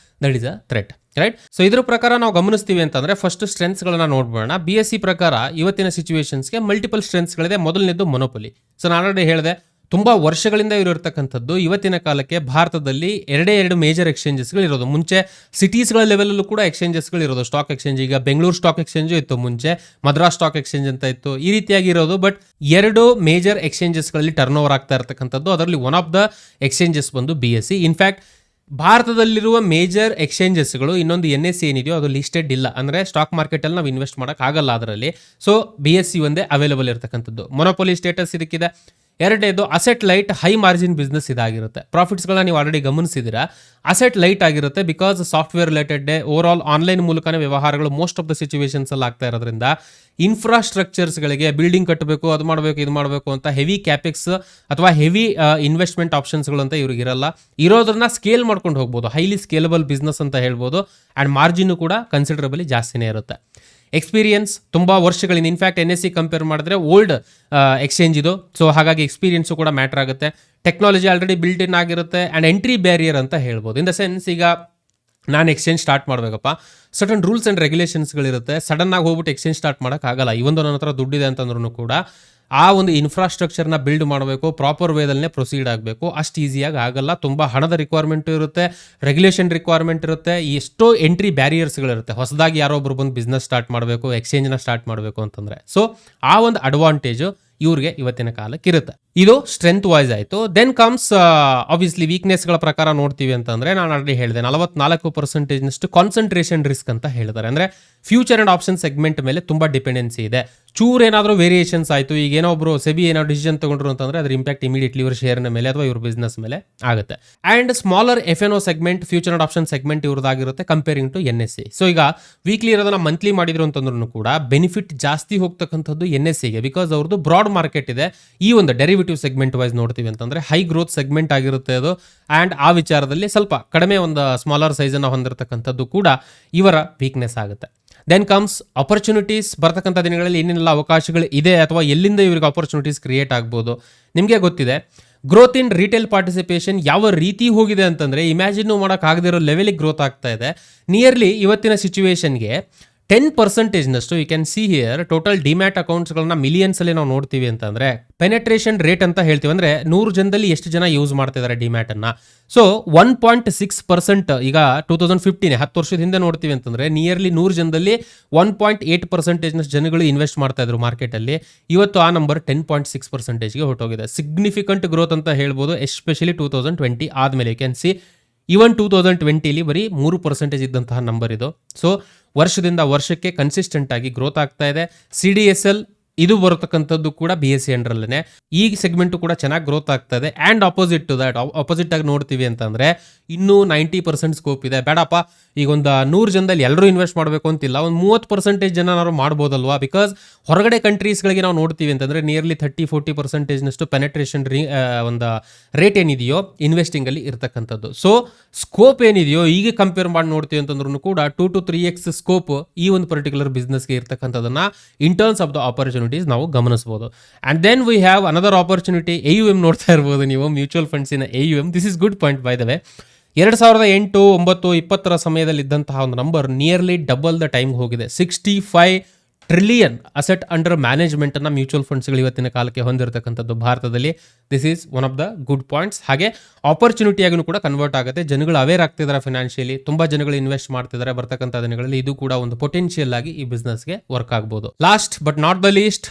that is a threat, right? So ಇದ್ರ ಪ್ರಕಾರ ನಾವು ಗಮನಿಸ್ತೀವಿ ಅಂತಂದ್ರೆ ಫಸ್ಟ್ ಸ್ಟ್ರೆಂತ್ಸ್ಗಳನ್ನ ನೋಡ್ಬೋಣ. BSE ಪ್ರಕಾರ ಇವತ್ತಿನ ಸಿಚುವೇಶನ್ಸ್ಗೆ ಮಲ್ಟಿಪಲ್ ಸ್ಟ್ರೆಂತ್ಸ್ಗಳಿದೆ. ಮೊದಲನೇದು ಮೊನೊಪೊಲಿ. ಸೊ ನಾನು ಆಲ್ರೆಡಿ ಹೇಳಿದೆ, ತುಂಬಾ ವರ್ಷಗಳಿಂದ ಇರತಕ್ಕಂಥದ್ದು. ಇವತ್ತಿನ ಕಾಲಕ್ಕೆ ಭಾರತದಲ್ಲಿ ಎರಡು ಮೇಜರ್ ಎಕ್ಸ್ಚೇಂಜಸ್ಗಳು ಇರೋದು. ಮುಂಚೆ ಸಿಟೀಸ್ಗಳ ಲೆವೆಲಲ್ಲೂ ಕೂಡ ಎಕ್ಸ್ಚೇಂಜಸ್ಗಳು ಇರೋದು. ಸ್ಟಾಕ್ ಎಕ್ಸ್ಚೇಂಜ್, ಈಗ ಬೆಂಗಳೂರು ಸ್ಟಾಕ್ ಎಕ್ಸ್ಚೇಂಜು ಇತ್ತು, ಮುಂಚೆ ಮದ್ರಾಸ್ ಸ್ಟಾಕ್ ಎಕ್ಸ್ಚೇಂಜ್ ಅಂತ ಇತ್ತು, ಈ ರೀತಿಯಾಗಿ ಇರೋದು. ಬಟ್ 2 ಮೇಜರ್ ಎಕ್ಸ್ಚೇಂಜಸ್ಗಳಲ್ಲಿ ಟರ್ನ್ ಓವರ್ ಆಗ್ತಾ ಇರತಕ್ಕಂಥದ್ದು. ಅದರಲ್ಲಿ ಒನ್ ಆಫ್ ದ ಎಕ್ಸ್ಚೇಂಜಸ್ ಬಂದು BSE. ಇನ್ಫ್ಯಾಕ್ಟ್ ಭಾರತದಲ್ಲಿರುವ ಮೇಜರ್ ಎಕ್ಸ್ಚೇಂಜಸ್ಗಳು ಇನ್ನೊಂದು NSE ಏನಿದೆಯೋ ಅದು ಲಿಸ್ಟೆಡ್ ಇಲ್ಲ, ಅಂದರೆ ಸ್ಟಾಕ್ ಮಾರ್ಕೆಟಲ್ಲಿ ನಾವು ಇನ್ವೆಸ್ಟ್ ಮಾಡೋಕ್ಕಾಗಲ್ಲ ಅದರಲ್ಲಿ. ಸೊ BSE ಒಂದೇ ಅವೈಲೇಬಲ್ ಇರತಕ್ಕಂಥದ್ದು. ಮೊನೊಪೊಲಿ ಸ್ಟೇಟಸ್ ಇದಕ್ಕಿದೆ. ಎರಡನೇದು asset light high margin business ಇದಾಗಿರುತ್ತೆ. ಪ್ರಾಫಿಟ್ಸ್ಗಳನ್ನ ನೀವು ಆಲ್ರೆಡಿ ಗಮನಿಸಿದ್ದೀರಾ, ಅಸೆಟ್ ಲೈಟ್ ಆಗಿರುತ್ತೆ. Because software related overall online ಮೂಲಕನೇ ವ್ಯವಹಾರಗಳು ಮೋಸ್ಟ್ ಆಫ್ ದ ಸಿಚುವೇಶನ್ಸ್ ಅಲ್ಲಿ ಆಗ್ತಾ ಇರೋದ್ರಿಂದ ಇನ್ಫ್ರಾಸ್ಟ್ರಕ್ಚರ್ಸ್ಗಳಿಗೆ ಬಿಲ್ಡಿಂಗ್ ಕಟ್ಟಬೇಕು, ಅದು ಮಾಡಬೇಕು, ಇದು ಮಾಡಬೇಕು ಅಂತ ಹೆವಿ ಕ್ಯಾಪೆಕ್ಸ್ ಅಥವಾ ಹೆವಿ ಇನ್ವೆಸ್ಟ್ಮೆಂಟ್ ಆಪ್ಷನ್ಸ್ಗಳು ಅಂತ ಇವ್ರಿಗೆ ಇರಲ್ಲ. ಇರೋದನ್ನ ಸ್ಕೇಲ್ ಮಾಡ್ಕೊಂಡು ಹೋಗ್ಬೋದು. ಹೈಲಿ ಸ್ಕೇಲಬಲ್ ಬಿಸ್ನೆಸ್ ಅಂತ ಹೇಳ್ಬೋದು. ಆ್ಯಂಡ್ ಮಾರ್ಜಿನ್ ಕೂಡ ಕನ್ಸಿಡರಬಲಿ ಜಾಸ್ತಿನೇ ಇರುತ್ತೆ. ಎಕ್ಸ್ಪೀರಿಯನ್ಸ್ ತುಂಬ ವರ್ಷಗಳಿಂದ, ಇನ್ಫ್ಯಾಕ್ಟ್ NSE ಕಂಪೇರ್ ಮಾಡಿದ್ರೆ ಓಲ್ಡ್ ಎಕ್ಸ್ಚೇಂಜ್ ಇದು. ಸೊ ಹಾಗಾಗಿ ಎಕ್ಸ್ಪೀರಿಯನ್ಸು ಕೂಡ ಮ್ಯಾಟರ್ ಆಗುತ್ತೆ. ಟೆಕ್ನಾಲಜಿ ಆಲ್ರೆಡಿ ಬಿಲ್ಟ್ ಇನ್ ಆಗಿರುತ್ತೆ. ಆ್ಯಂಡ್ ಎಂಟ್ರಿ ಬ್ಯಾರಿಯರ್ ಅಂತ ಹೇಳ್ಬೋದು. ಇನ್ ದ ಸೆನ್ಸ್, ಈಗ ನಾನು ಎಕ್ಸ್ಚೇಂಜ್ ಸ್ಟಾರ್ಟ್ ಮಾಡಬೇಕಪ್ಪ, ಸರ್ಟನ್ ರೂಲ್ಸ್ ಆ್ಯಂಡ್ ರೆಗ್ಯುಲೇಷನ್ಸ್ಗಳಿರುತ್ತೆ. ಸಡನ್ ಆಗಿ ಹೋಗ್ಬಿಟ್ಟು ಎಕ್ಸ್ಚೇಂಜ್ ಸ್ಟಾರ್ಟ್ ಮಾಡೋಕ್ಕಾಗಲ್ಲ. ಇವೊಂದು ನನ್ನ ಹತ್ರ ದುಡ್ಡಿದೆ ಅಂತಂದ್ರೂ ಕೂಡ ಆ ಒಂದು ಇನ್ಫ್ರಾಸ್ಟ್ರಕ್ಚರ್ನ ಬಿಲ್ಡ್ ಮಾಡಬೇಕು, ಪ್ರಾಪರ್ ವೇದಲ್ಲೇ ಪ್ರೊಸೀಡ್ ಆಗಬೇಕು. ಅಷ್ಟು ಈಸಿಯಾಗಿ ಆಗಲ್ಲ. ತುಂಬ ಹಣದ ರಿಕ್ವೈರ್ಮೆಂಟ್ ಇರುತ್ತೆ, ರೆಗ್ಯುಲೇಷನ್ ರಿಕ್ವೈರ್ಮೆಂಟ್ ಇರುತ್ತೆ, ಎಷ್ಟೋ ಎಂಟ್ರಿ ಬ್ಯಾರಿಯರ್ಸ್ಗಳಿರುತ್ತೆ. ಹೊಸದಾಗಿ ಯಾರೊಬ್ಬರು ಬಂದು ಬಿಸ್ನೆಸ್ ಸ್ಟಾರ್ಟ್ ಮಾಡಬೇಕು, ಎಕ್ಸ್ಚೇಂಜ್ನ ಸ್ಟಾರ್ಟ್ ಮಾಡಬೇಕು ಅಂತಂದರೆ. ಸೊ ಆ ಒಂದು ಅಡ್ವಾಂಟೇಜು ಇವ್ರಿಗೆ ಇವತ್ತಿನ ಕಾಲಕ್ಕೆ ಇರುತ್ತೆ. ಇದು ಸ್ಟ್ರೆಂತ್ ವೈಸ್ ಆಯಿತು. ದೆನ್ ಕಮ್ಸ್ ಆಬ್ವಿಯಸ್ಲಿ ವೀಕ್ನೆಸ್ಗಳ ಪ್ರಕಾರ ನೋಡ್ತೀವಿ ಅಂತಂದರೆ, ನಾನು ಆಲ್ರೆಡಿ ಹೇಳಿದೆ 44% ಕಾನ್ಸಂಟ್ರೇಷನ್ ರಿಸ್ಕ್ ಅಂತ ಹೇಳ್ತಾರೆ. ಅಂದರೆ ಫ್ಯೂಚರ್ ಆ್ಯಂಡ್ ಆಪ್ಷನ್ ಸೆಗ್ಮೆಂಟ್ ಮೇಲೆ ತುಂಬ ಡಿಪೆಂಡೆನ್ಸಿ ಇದೆ. ಚೂರು ಏನಾದರೂ ವೇರಿಯೇಷನ್ಸ್ ಆಯಿತು, ಈಗ ಏನೋ ಒಬ್ಬರು ಸೆಬಿ ಏನೋ ಡಿಸಿಷನ್ ತಗೊಂಡ್ರು ಅಂತಂದರೆ ಅದ್ರ ಇಂಪ್ಯಾಕ್ಟ್ ಇಮಿಡಿಯೇಟ್ಲಿ ಇವ್ರ ಶೇರ್ನ ಮೇಲೆ ಅಥವಾ ಇವ್ರ ಬಿಸ್ನೆಸ್ ಮೇಲೆ ಆಗುತ್ತೆ. And smaller FNO segment, future and option segment ಇವ್ರದ್ದಾಗಿರುತ್ತೆ ಕಂಪೇರಿಂಗ್ ಟು NSE. ಸೊ ಈಗ ವೀಕ್ಲಿ ಇರೋದನ್ನ ಮಂತ್ಲಿ ಮಾಡಿದ್ರು ಅಂತಂದ್ರೂ ಕೂಡ ಬೆನಿಫಿಟ್ ಜಾಸ್ತಿ ಹೋಗ್ತಕ್ಕಂಥದ್ದು NSEಗೆ. ಬಿಕಾಸ್ ಅವ್ರದ್ದು ಬ್ರಾಡ್ ಮಾರ್ಕೆಟ್ ಇದೆ. ಈ ಒಂದು ಡೆರಿವೇಟಿವ್ ಸೆಗ್ಮೆಂಟ್ ವೈಸ್ ನೋಡ್ತೀವಿ ಅಂತಂದರೆ ಹೈ ಗ್ರೋತ್ ಸೆಗ್ಮೆಂಟ್ ಆಗಿರುತ್ತೆ ಅದು. ಆ್ಯಂಡ್ ಆ ವಿಚಾರದಲ್ಲಿ ಸ್ವಲ್ಪ ಕಡಿಮೆ ಒಂದು ಸ್ಮಾಲರ್ ಸೈಜನ್ನು ಹೊಂದಿರತಕ್ಕಂಥದ್ದು ಕೂಡ ಇವರ ವೀಕ್ನೆಸ್ ಆಗುತ್ತೆ. Then comes opportunities. ಬರ್ತಕ್ಕಂಥ ದಿನಗಳಲ್ಲಿ ಏನೇನೆಲ್ಲ ಅವಕಾಶಗಳು ಇದೆ ಅಥವಾ ಎಲ್ಲಿಂದ ಇವರಿಗೆ ಆಪರ್ಚುನಿಟೀಸ್ ಕ್ರಿಯೇಟ್ ಆಗ್ಬೋದು. ನಿಮಗೆ ಗೊತ್ತಿದೆ, ಗ್ರೋತ್ ಇನ್ ರಿಟೇಲ್ ಪಾರ್ಟಿಸಿಪೇಷನ್ ಯಾವ ರೀತಿ ಹೋಗಿದೆ ಅಂತಂದರೆ ಇಮ್ಯಾಜಿನ್ ಮಾಡೋಕ್ಕಾಗದಿರೋ ಲೆವೆಲಿಗೆ ಗ್ರೋತ್ ಆಗ್ತಾ ಇದೆ. ನಿಯರ್ಲಿ ಇವತ್ತಿನ ಸಿಚುವೇಶನ್ಗೆ 10%ನಷ್ಟು you can see here total demat ಅಕೌಂಟ್ಸ್ಗಳನ್ನ ಮಿಲಿಯನ್ಸಲ್ಲಿ ನಾವು ನೋಡ್ತೀವಿ ಅಂತಂದರೆ ಪೆನೆಟ್ರೇಷನ್ ರೇಟ್ ಅಂತ ಹೇಳ್ತೀವಿ. ಅಂದರೆ 100 ಜನದಲ್ಲಿ ಎಷ್ಟು ಜನ ಯೂಸ್ ಮಾಡ್ತಿದ್ದಾರೆ ಡಿಮ್ಯಾಟನ್ನು. ಸೊ 1.6% ಈಗ 2015 10 ವರ್ಷದ ಹಿಂದೆ ನೋಡ್ತೀವಿ ಅಂತಂದರೆ ನಿಯರ್ಲಿ 100 ಜನದಲ್ಲಿ 1.8% ಜನಗಳು ಇನ್ವೆಸ್ಟ್ ಮಾಡ್ತಾ ಇದ್ರು ಮಾರ್ಕೆಟಲ್ಲಿ. ಇವತ್ತು ಆ ನಂಬರ್ 10.6%ಗೆ ಹೊರಟೋಗಿದೆ. ಸಿಗ್ನಿಫಿಕೆಂಟ್ ಗ್ರೋತ್ ಅಂತ ಹೇಳ್ಬೋದು, ಎಸ್ಪೆಷಲಿ 2020 ಆದಮೇಲೆ. ಯು ಕ್ಯಾನ್ ಸಿ ಈವನ್ 2020 ಬರೀ 3% ಇದ್ದಂತಹ ನಂಬರ್ ಇದು. ಸೊ ವರ್ಷದಿಂದ ವರ್ಷಕ್ಕೆ ಕನ್ಸಿಸ್ಟೆಂಟ್ ಆಗಿ ಗ್ರೋತ್ ಆಗ್ತಾ ಇದೆ. CDSL ಇದು ಬರತಕ್ಕಂಥದ್ದು ಕೂಡ BSE ಅಂಡರಲ್ಲೇ. ಈ ಸೆಗ್ಮೆಂಟ್ ಕೂಡ ಚೆನ್ನಾಗಿ ಗ್ರೋತ್ ಆಗ್ತಾ ಇದೆ. And opposite to that, opposite ಆಗಿ ನೋಡ್ತೀವಿ ಅಂತಂದ್ರೆ ಇನ್ನೂ 90% ಸ್ಕೋಪ್ ಇದೆ. ಬೇಡಪ್ಪ, ಈಗ ಒಂದು 100 ಜನದಲ್ಲಿ ಎಲ್ಲರೂ ಇನ್ವೆಸ್ಟ್ ಮಾಡಬೇಕು ಅಂತಿಲ್ಲ, ಒಂದು 30% ಜನ ನಾವು ಮಾಡ್ಬೋದಲ್ವಾ? ಬಿಕಾಸ್ ಹೊರಗಡೆ ಕಂಟ್ರೀಸ್ಗಳಿಗೆ ನಾವು ನೋಡ್ತೀವಿ ಅಂತಂದ್ರೆ ನಿಯರ್ಲಿ 30-40% ಪೆನೆಟ್ರೇಷನ್ ಒಂದು ರೇಟ್ ಏನಿದೆಯೋ ಇನ್ವೆಸ್ಟಿಂಗ್ ಅಲ್ಲಿ ಇರ್ತಕ್ಕಂಥದ್ದು. ಸೊ ಸ್ಕೋಪ್ ಏನಿದೆಯೋ ಈಗ ಕಂಪೇರ್ ಮಾಡಿ ನೋಡ್ತೀವಿ ಅಂತಂದ್ರೂ ಕೂಡ 2 to 3x ಸ್ಕೋಪ್ ಈ ಒಂದು ಪರ್ಟಿಕ್ಯುಲರ್ ಬಿಸ್ನೆಸ್ಗೆ ಇರ್ತಕ್ಕಂಥದ್ದನ್ನ in terms of the opportunities ನಾವು ಗಮನಿಸಬಹುದು. And then we have another opportunity. AUM ನೋಡ್ತಾ ಇರ್ಬೋದು ನೀವು, ಮ್ಯೂಚುವಲ್ ಫಂಡ್ಸಿನ AUM. This is good point by the way. 2008, 9, 20 ಸಮಯದಲ್ಲಿ ಇದ್ದಂತಹ ಒಂದು number nearly double the time ಹೋಗಿದೆ. 65 ಟ್ರಿಲಿಯನ್ ಅಸೆಟ್ ಅಂಡರ್ ಮ್ಯಾನೇಜ್ಮೆಂಟ್ ಅನ್ನ ಮ್ಯೂಚುವಲ್ ಫಂಡ್ಸ್ಗಳು ಇವತ್ತಿನ ಕಾಲಕ್ಕೆ ಹೊಂದಿರತಕ್ಕಂಥದ್ದು ಭಾರತದಲ್ಲಿ. This is one of the good points. ಹಾಗೆ ಆಪರ್ಚುನಿಟಿಯಾಗೂ ಕೂಡ ಕನ್ವರ್ಟ್ ಆಗುತ್ತೆ. ಜನಗಳು ಅವೇರ್ ಆಗ್ತಿದ್ದಾರೆ ಫಿನಾನ್ಷಿಯಲಿ, ತುಂಬಾ ಜನಗಳು ಇನ್ವೆಸ್ಟ್ ಮಾಡ್ತಿದ್ದಾರೆ ಬರ್ತಕ್ಕಂಥ ದಿನಗಳಲ್ಲಿ. ಇದು ಕೂಡ ಒಂದು ಪೊಟೆನ್ಷಿಯಲ್ ಆಗಿ ಈ ಬಿಸ್ನೆಸ್ಗೆ ವರ್ಕ್ ಆಗ್ಬೋದು. Last but not the least,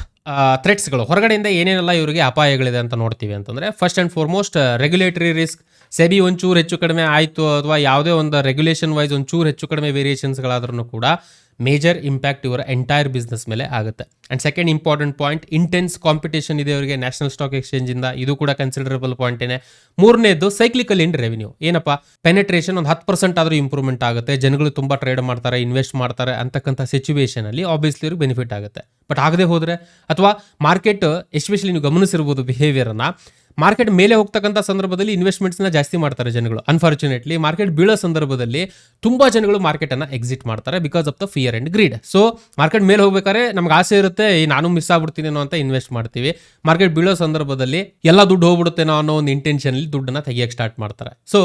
ಥ್ರೆಟ್ಸ್ಗಳು, ಹೊರಗಡೆಯಿಂದ ಏನೇನೆಲ್ಲ ಇವರಿಗೆ ಅಪಾಯಗಳಿದೆ ಅಂತ ನೋಡ್ತೀವಿ ಅಂತಂದ್ರೆ, first and foremost regulatory risk. SEBI ಒಂಚೂರು ಹೆಚ್ಚು ಕಡಿಮೆ ಆಯಿತು ಅಥವಾ ಯಾವುದೇ ಒಂದು ರೆಗ್ಯುಲೇಷನ್ ವೈಸ್ ಒಂಚೂರು ಹೆಚ್ಚು ಕಡಿಮೆ ವೇರಿಯೇಷನ್ಸ್ಗಳಾದ್ರೂ ಕೂಡ ಮೇಜರ್ ಇಂಪ್ಯಾಕ್ಟ್ ಇವರ ಎಂಟೈರ್ ಬಿಸ್ನೆಸ್ ಮೇಲೆ ಆಗುತ್ತೆ. And second important point, intense competition ಇದೆ ಅವರಿಗೆ ನ್ಯಾಷನಲ್ ಸ್ಟಾಕ್ ಎಕ್ಸ್ಚೇಂಜ್ ಇಂದ. ಇದು ಕೂಡ ಕನ್ಸಿಡರಬಲ್ ಪಾಯಿಂಟೇನೆ. ಮೂರನೇದು ಸೈಕ್ಲಿಕಲ್ ಇನ್ ರೆವಿನ್ಯೂ. ಏನಪ್ಪ, ಪೆನೆಟ್ರೇಷನ್ ಒಂದು 10% ಆದರೂ ಇಂಪ್ರೂವ್ಮೆಂಟ್ ಆಗುತ್ತೆ, ಜನಗಳು ತುಂಬಾ ಟ್ರೇಡ್ ಮಾಡ್ತಾರೆ, ಇನ್ವೆಸ್ಟ್ ಮಾಡ್ತಾರೆ ಅಂತಕ್ಕಂಥ ಸಿಚುವೇಶನ್ ಅಲ್ಲಿ ಆಬ್ವಿಯಸ್ಲಿ ಅವ್ರಿಗೆ ಬೆನಿಫಿಟ್ ಆಗುತ್ತೆ. ಬಟ್ ಆಗದೆ ಹೋದ್ರೆ, ಅಥವಾ ಮಾರ್ಕೆಟ್ ಎಸ್ಪೆಷಲಿ ನೀವು ಗಮನಿಸಿರ್ಬೋದು ಬಿಹೇವಿಯರ್ ಅನ್ನ, ಮಾರ್ಕೆಟ್ ಮೇಲೆ ಹೋಗ್ತಕ್ಕಂಥ ಸಂದರ್ಭದಲ್ಲಿ ಇನ್ವೆಸ್ಟ್ಮೆಂಟ್ಸ್ನ ಜಾಸ್ತಿ ಮಾಡ್ತಾರೆ ಜನಗಳು. ಅನ್ಫಾರ್ಚುನೇಟ್ಲಿ ಮಾರ್ಕೆಟ್ ಬೀಳೋ ಸಂದರ್ಭದಲ್ಲಿ ತುಂಬಾ ಜನಗಳು ಮಾರ್ಕೆಟ್ ಅನ್ನ ಎಕ್ಸಿಟ್ ಮಾಡ್ತಾರೆ because of the fear and greed. So market ಮೇಲೆ ಹೋಗ್ಬೇಕಾದ್ರೆ ನಮ್ಗೆ ಆಸೆ ಇರುತ್ತೆ, ನಾನು ಮಿಸ್ ಆಗ್ಬಿಡ್ತೀನೇನೋ ಅಂತ ಇನ್ವೆಸ್ಟ್ ಮಾಡ್ತೀವಿ. ಮಾರ್ಕೆಟ್ ಬೀಳೋ ಸಂದರ್ಭದಲ್ಲಿ ಎಲ್ಲ ದುಡ್ಡು ಹೋಗ್ಬಿಡುತ್ತೇನೋ ಅನ್ನೋ ಒಂದು ಇಂಟೆನ್ಷನ್ ಅಲ್ಲಿ ದುಡ್ಡನ್ನ ತೆಗಿಯಕ್ಕೆ ಸ್ಟಾರ್ಟ್ ಮಾಡ್ತಾರೆ. ಸೊ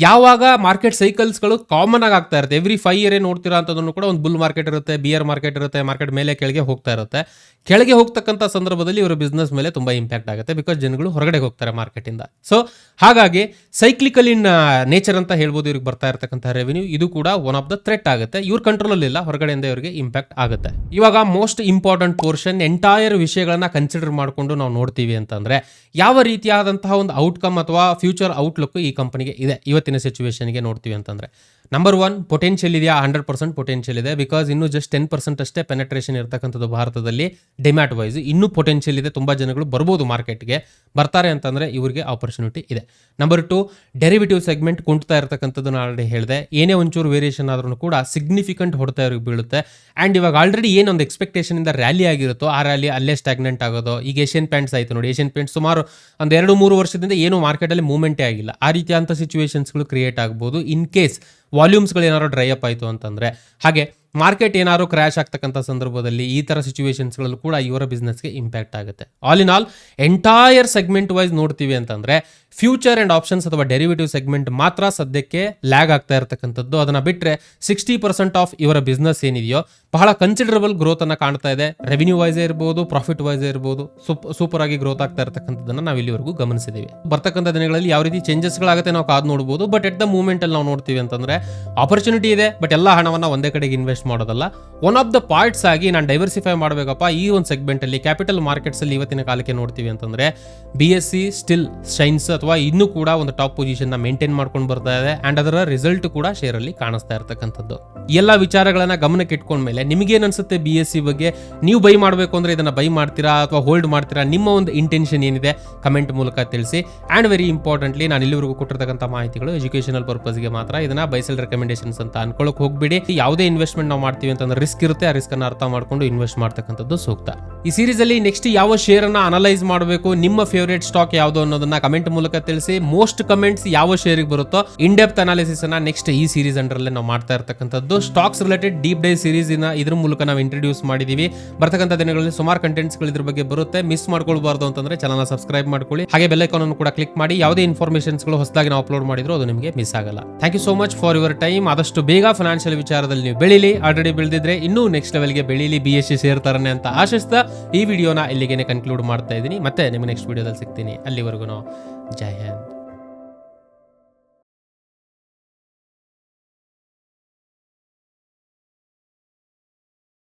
ಯಾವಾಗ ಮಾರ್ಕೆಟ್ ಸೈಕಲ್ಸ್ಗಳು ಕಾಮನ್ ಆಗಿ ಆಗ್ತಾ ಇರುತ್ತೆ, ಎವ್ರಿ 5 ಇಯರ್ ನೋಡ್ತೀರಾ ಅಂತಂದ್ರೂ ಕೂಡ ಒಂದು ಬುಲ್ ಮಾರ್ಕೆಟ್ ಇರುತ್ತೆ, ಬಿಯರ್ ಮಾರ್ಕೆಟ್ ಇರುತ್ತೆ, ಮಾರ್ಕೆಟ್ ಮೇಲೆ ಕೆಳಗೆ ಹೋಗ್ತಾ ಇರುತ್ತೆ. ಕೆಳಗೆ ಹೋಗ್ತಕ್ಕಂಥ ಸಂದರ್ಭದಲ್ಲಿ ಇವರ ಬಿಸ್ನೆಸ್ ಮೇಲೆ ತುಂಬಾ ಇಂಪ್ಯಾಕ್ಟ್ ಆಗುತ್ತೆ ಬಿಕಾಸ್ ಜನಗಳು ಹೊರಗಡೆ ಹೋಗ್ತಾರೆ ಮಾರ್ಕೆಟ್ ಇಂದ. ಸೊ ಹಾಗಾಗಿ ಸೈಕ್ಲಿಕಲ್ ಇನ್ ನೇಚರ್ ಅಂತ ಹೇಳ್ಬೋದು ಇವ್ರಿಗೆ ಬರ್ತಾ ಇರತಕ್ಕಂಥ ರೆವೆನ್ಯೂ. ಇದು ಕೂಡ ಒನ್ ಆಫ್ ದ ಥ್ರೆಟ್ ಆಗುತ್ತೆ. ಇವ್ರ ಕಂಟ್ರೋಲ್ ಅಲ್ಲಿ ಇಲ್ಲ, ಹೊರಗಡೆಯಿಂದ ಇವರಿಗೆ ಇಂಪ್ಯಾಕ್ಟ್ ಆಗುತ್ತೆ. ಇವಾಗ ಮೋಸ್ಟ್ ಇಂಪಾರ್ಟೆಂಟ್ ಪೋರ್ಷನ್, ಎಂಟೈರ್ ವಿಷಯಗಳನ್ನ ಕನ್ಸಿಡರ್ ಮಾಡಿಕೊಂಡು ನಾವು ನೋಡ್ತೀವಿ ಅಂತಂದ್ರೆ ಯಾವ ರೀತಿಯಾದಂತಹ ಒಂದು ಔಟ್ಕಮ್ ಅಥವಾ ಫ್ಯೂಚರ್ ಔಟ್ಲುಕ್ ಈ ಕಂಪನಿಗೆ ಇದೆ ಇವತ್ತಿನ ಸಿಚುವೇಶನ್ಗೆ ನೋಡ್ತೀವಿ ಅಂತಂದ್ರೆ, ನಂಬರ್ 1 ಪೊಟೆನ್ಷಿಯಲ್ ಇದೆಯಾ? 100% ಪೊಟೆನ್ಷಿಯಲ್ ಇದೆ. ಬಿಕಾಸ್ ಇನ್ನು ಜಸ್ಟ್ 10% ಅಷ್ಟೇ ಪೆನೆಟ್ರೇಷನ್ ಇರ್ತಕ್ಕಂಥದ್ದು ಭಾರತದಲ್ಲಿ ಡಿಮ್ಯಾಟ್ ವೈಸ್. ಇನ್ನೂ ಪೊಟೆನ್ಷಿಯಲ್ ಇದೆ, ತುಂಬಾ ಜನಗಳು ಬರ್ಬೋದು ಮಾರ್ಕೆಟ್ಗೆ. ಬರ್ತಾರೆ ಅಂತಂದ್ರೆ ಇವರಿಗೆ ಆಪರ್ಚುನಿಟಿ ಇದೆ. ನಂಬರ್ 2 ಡೆರಿವೇಟಿವ್ ಸೆಗ್ಮೆಂಟ್ ಕುಂಟ್ತಾ ಇರ್ತಕ್ಕಂಥದ್ದು ನಾನು ಆಲ್ರೆಡಿ ಹೇಳಿದೆ. ಏನೇ ಒಂಚೂರು ವೇರಿಯೇಷನ್ ಆದ್ರೂ ಕೂಡ ಸಿಗ್ನಿಫಿಕೆಂಟ್ ಹೊಡೆತ ಇವ್ರಿಗೆ ಬೀಳುತ್ತೆ. ಆ್ಯಂಡ್ ಇವಾಗ ಆಲ್ರೆಡಿ ಏನೊಂದು ಎಕ್ಸ್ಪೆಕ್ಟೇಷನ್ ಇಂದ ರ್ಯಾಲಿ ಆಗಿರುತ್ತೋ ಆ ರ್ಯಾಲಿ ಅಲ್ಲೇ ಸ್ಟಾಗ್ನೆಂಟ್ ಆಗೋದು. ಈಗ ಏಷ್ಯನ್ ಪೇಂಟ್ಸ್ ಆಯಿತು ನೋಡಿ, ಏಷ್ಯನ್ ಪೇಂಟ್ಸ್ ಸುಮಾರು ಒಂದು 2-3 ವರ್ಷದಿಂದ ಏನು ಮಾರ್ಕೆಟಲ್ಲಿ ಮೂವ್ಮೆಂಟೇ ಆಗಿಲ್ಲ. ಆ ರೀತಿಯಾದಂಥ ಸಿಚುವೇಶನ್ಸ್ಗಳು ಕ್ರಿಯೇಟ್ ಆಗ್ಬೋದು ಇನ್ ಕೇಸ್ ವಾಲ್ಯೂಮ್ಸ್ಗಳು ಏನಾದ್ರು ಡ್ರೈ ಅಪ್ ಆಯಿತು ಅಂತಂದರೆ. ಹಾಗೆ ಮಾರ್ಕೆಟ್ ಏನಾದ್ರು ಕ್ರ್ಯಾಶ್ ಆಗ್ತಕ್ಕಂಥ ಸಂದರ್ಭದಲ್ಲಿ ಈ ಥರ ಸಿಚುವೇಶನ್ಸ್ಗಳಲ್ಲೂ ಕೂಡ ಇವರ ಬಿಸ್ನೆಸ್ಗೆ ಇಂಪ್ಯಾಕ್ಟ್ ಆಗುತ್ತೆ. All in all entire segment wise ನೋಡ್ತೀವಿ ಅಂತಂದರೆ ಫ್ಯೂಚರ್ ಆ್ಯಂಡ್ ಆಪ್ಷನ್ಸ್ ಅಥವಾ ಡೆರಿವೇಟಿವ್ ಸೆಗ್ಮೆಂಟ್ ಮಾತ್ರ ಸದ್ಯಕ್ಕೆ ಲ್ಯಾಗ್ ಆಗ್ತಾ ಇರತಕ್ಕಂಥದ್ದು. ಅದನ್ನು ಬಿಟ್ಟರೆ 60% ಆಫ್ ಇವರ ಬಿಸ್ನೆಸ್ ಏನಿದೆಯೋ ಬಹಳ ಕನ್ಸಿಡರಬಲ್ ಗ್ರೋತ್ ಅನ್ನು ಕಾಣ್ತಾ ಇದೆ. ರೆವಿನ್ಯೂ ವೈಸೇ ಇರ್ಬೋದು, ಪ್ರಾಫಿಟ್ ವೈಸೇ ಇರ್ಬೋದು, ಸೂಪರ್ ಆಗಿ ಗ್ರೋತ್ ಆಗ್ತಾ ಇರತಕ್ಕಂಥದ್ದನ್ನು ನಾವು ಇಲ್ಲಿವರೆಗೂ ಗಮನಿಸಿದ್ದೀವಿ. ಬರ್ತಕ್ಕಂಥ ದಿನಗಳಲ್ಲಿ ಯಾವ ರೀತಿ ಚೇಂಜಸ್ಗಳಾಗುತ್ತೆ ನಾವು ಕಾದು ನೋಡ್ಬೋದು. ಬಟ್ ಎಟ್ ದ ಮೂಮೆಂಟ್ ಅಲ್ಲಿ ನಾವು ನೋಡ್ತೀವಿ ಅಂತಂದ್ರೆ ಆಪರ್ಚುನಿಟಿ ಇದೆ, ಬಟ್ ಎಲ್ಲ ಹಣವನ್ನು ಒಂದೇ ಕಡೆಗೆ ಇನ್ವೆಸ್ಟ್ ಮಾಡೋದಲ್ಲ. ಒನ್ ಆಫ್ ದ ಪಾರ್ಟ್ಸ್ ಆಗಿ ನಾನು ಡೈವರ್ಸಿಫೈ ಮಾಡಬೇಕಪ್ಪ ಈ ಒಂದು ಸೆಗ್ಮೆಂಟ್ ಅಲ್ಲಿ. ಕ್ಯಾಪಿಟಲ್ ಮಾರ್ಕೆಟ್ಸ್ ಅಲ್ಲಿ ಇವತ್ತಿನ ಕಾಲಕ್ಕೆ ನೋಡ್ತೀವಿ ಅಂತಂದ್ರೆ BSE ಸ್ಟಿಲ್ ಶೈನ್ಸ್ ಅಥವಾ ಇನ್ನೂ ಕೂಡ ಒಂದು ಟಾಪ್ ಪೊಸಿಷನ್ ನ ಮೇಂಟೈನ್ ಮಾಡ್ಕೊಂಡು ಬರ್ತಾ ಇದೆ. ಅಂಡ್ ಅದರ ರಿಸಲ್ಟ್ ಕೂಡ ಶೇರ್ ಅಲ್ಲಿ ಕಾಣಿಸ್ತಾ ಇರತಕ್ಕಂಥದ್ದು. ಎಲ್ಲ ವಿಚಾರಗಳನ್ನ ಗಮನಕ್ಕೆ ಇಟ್ಕೊಂಡ್ಮೇಲೆ ನಿಮಗೇನ್ ಅನ್ಸುತ್ತೆ BSE ಬಗ್ಗೆ? ನೀವು ಬೈ ಮಾಡಬೇಕು ಅಂದ್ರೆ ಇದನ್ನ ಬೈ ಮಾಡ್ತೀರಾ ಅಥವಾ ಹೋಲ್ಡ್ ಮಾಡ್ತೀರಾ? ನಿಮ್ಮ ಒಂದು ಇಂಟೆನ್ಷನ್ ಏನಿದೆ ಕಮೆಂಟ್ ಮೂಲಕ ತಿಳಿಸಿ. ಅಂಡ್ ವೆರಿ ಇಂಪಾರ್ಟೆಂಟ್ಲಿ, ನಾನು ಇಲ್ಲಿವರೆಗೂ ಕೊಟ್ಟಿರ್ತಕ್ಕಂಥ ಮಾಹಿತಿಗಳು ಎಜುಕೇಶನಲ್ ಪರ್ಪಸ್ಗೆ ಮಾತ್ರ. ಇದನ್ನ ಬೈಸೆಲ್ ರೆಕಮೆಂಡೇಶನ್ಸ್ ಅಂತ ಅನ್ಕೊಳ್ಳೋಕೆ ಹೋಗ್ಬೇಡಿ. ಯಾವುದೇ ಇನ್ವೆಸ್ಟ್ಮೆಂಟ್ ನಾವು ಮಾಡ್ತೀವಿ ಅಂತಂದ್ರೆ ರಿಸ್ಕ್ ಇರುತ್ತೆ, ಆ ರಿಸ್ಕ್ ಅನ್ನ ಅರ್ಥ ಮಾಡ್ಕೊಂಡು ಇನ್ವೆಸ್ಟ್ ಮಾಡ್ತಕ್ಕಂಥದ್ದು ಸೂಕ್ತ. ಈ ಸೀರೀಸ್ ಅಲ್ಲಿ ನೆಕ್ಸ್ಟ್ ಯಾವ ಶೇರ್ ಅನ್ನ ಅನಲೈಸ್ ಮಾಡಬೇಕು, ನಿಮ್ಮ ಫೇವರೇಟ್ ಸ್ಟಾಕ್ ಯಾವುದು ಅನ್ನೋದನ್ನ ಕಮೆಂಟ್ ಮೂಲಕ ತಿಳಿಸಿ. ಮೋಸ್ಟ್ ಕಮೆಂಟ್ಸ್ ಯಾವ ಶೇರಿಗೆ ಬರುತ್ತೋ ಇನ್ ಡೆಪ್ತ್ ಅನಾಲಿಸಿಸ್ ಅನ್ನ ನೆಕ್ಸ್ಟ್ ಈ ಸೀರೀಸ್ ಅಂಡರಲ್ಲೇ ನಾವು ಮಾಡ್ತಾ ಇರ್ತಕ್ಕಂಥದ್ದು. Stocks related deep dive series ಇದ್ರ ಮೂಲಕ ನಾವು ಇಂಟ್ರೊಡ್ಯೂಸ್ ಮಾಡಿದೀವಿ. ಬರ್ತಕ್ಕಂಥ ದಿನಗಳಲ್ಲಿ ಸುಮಾರು ಕಂಟೆಂಟ್ಸ್ ಇದ್ರ ಬಗ್ಗೆ ಬರುತ್ತೆ. ಮಿಸ್ ಮಾಡ್ಕೊಳ್ಬಾರ್ದು ಅಂತಂದ್ರೆ ಚಾನಲ್ ಸಬ್ಸ್ಕ್ರೈಬ್ ಮಾಡ್ಕೊಳ್ಳಿ. ಹಾಗೆ ಬೆಲ್ ಐಕಾನ್ ಅನ್ನು ಕೂಡ ಕ್ಲಿಕ್ ಮಾಡಿ. ಯಾವುದೇ ಇನ್ಫಾರ್ಮೇಷನ್ಸ್ ಹೊಸದಾಗಿ ನಾವು ಅಪ್ಲೋಡ್ ಮಾಡಿದ್ರು ಅದು ನಿಮಗೆ ಮಿಸ್ ಆಗಲ್ಲ. Thank you so much for your time. ಆದಷ್ಟು ಬೇಗ ಫೈನಾನ್ಷಿಯಲ್ ವಿಚಾರದಲ್ಲಿ ನೀವು ಬೆಳೀಲಿ. ಆಲ್ರೆಡಿ ಬೆಳೆದಿದ್ರೆ ಇನ್ನೂ ನೆಕ್ಸ್ಟ್ ಲೆವೆಲ್ಗೆ ಬೆಳೀಲಿ, BSE ಸೇರ್ತಾರನೆ ಅಂತ ಆಶಿಸ್ತಾ ಈ ವಿಡಿಯೋನ ಇಲ್ಲಿಗೆ ಕನ್ಕ್ಲೂಡ್ ಮಾಡ್ತಾ ಇದ್ದೀನಿ. ಮತ್ತೆ ನಿಮಗೆ ನೆಕ್ಸ್ಟ್ ವಿಡಿಯೋದಲ್ಲಿ ಸಿಗ್ತೀನಿ. ಅಲ್ಲಿವರೆಗೂ ಜೈ ಹಿಂದ್.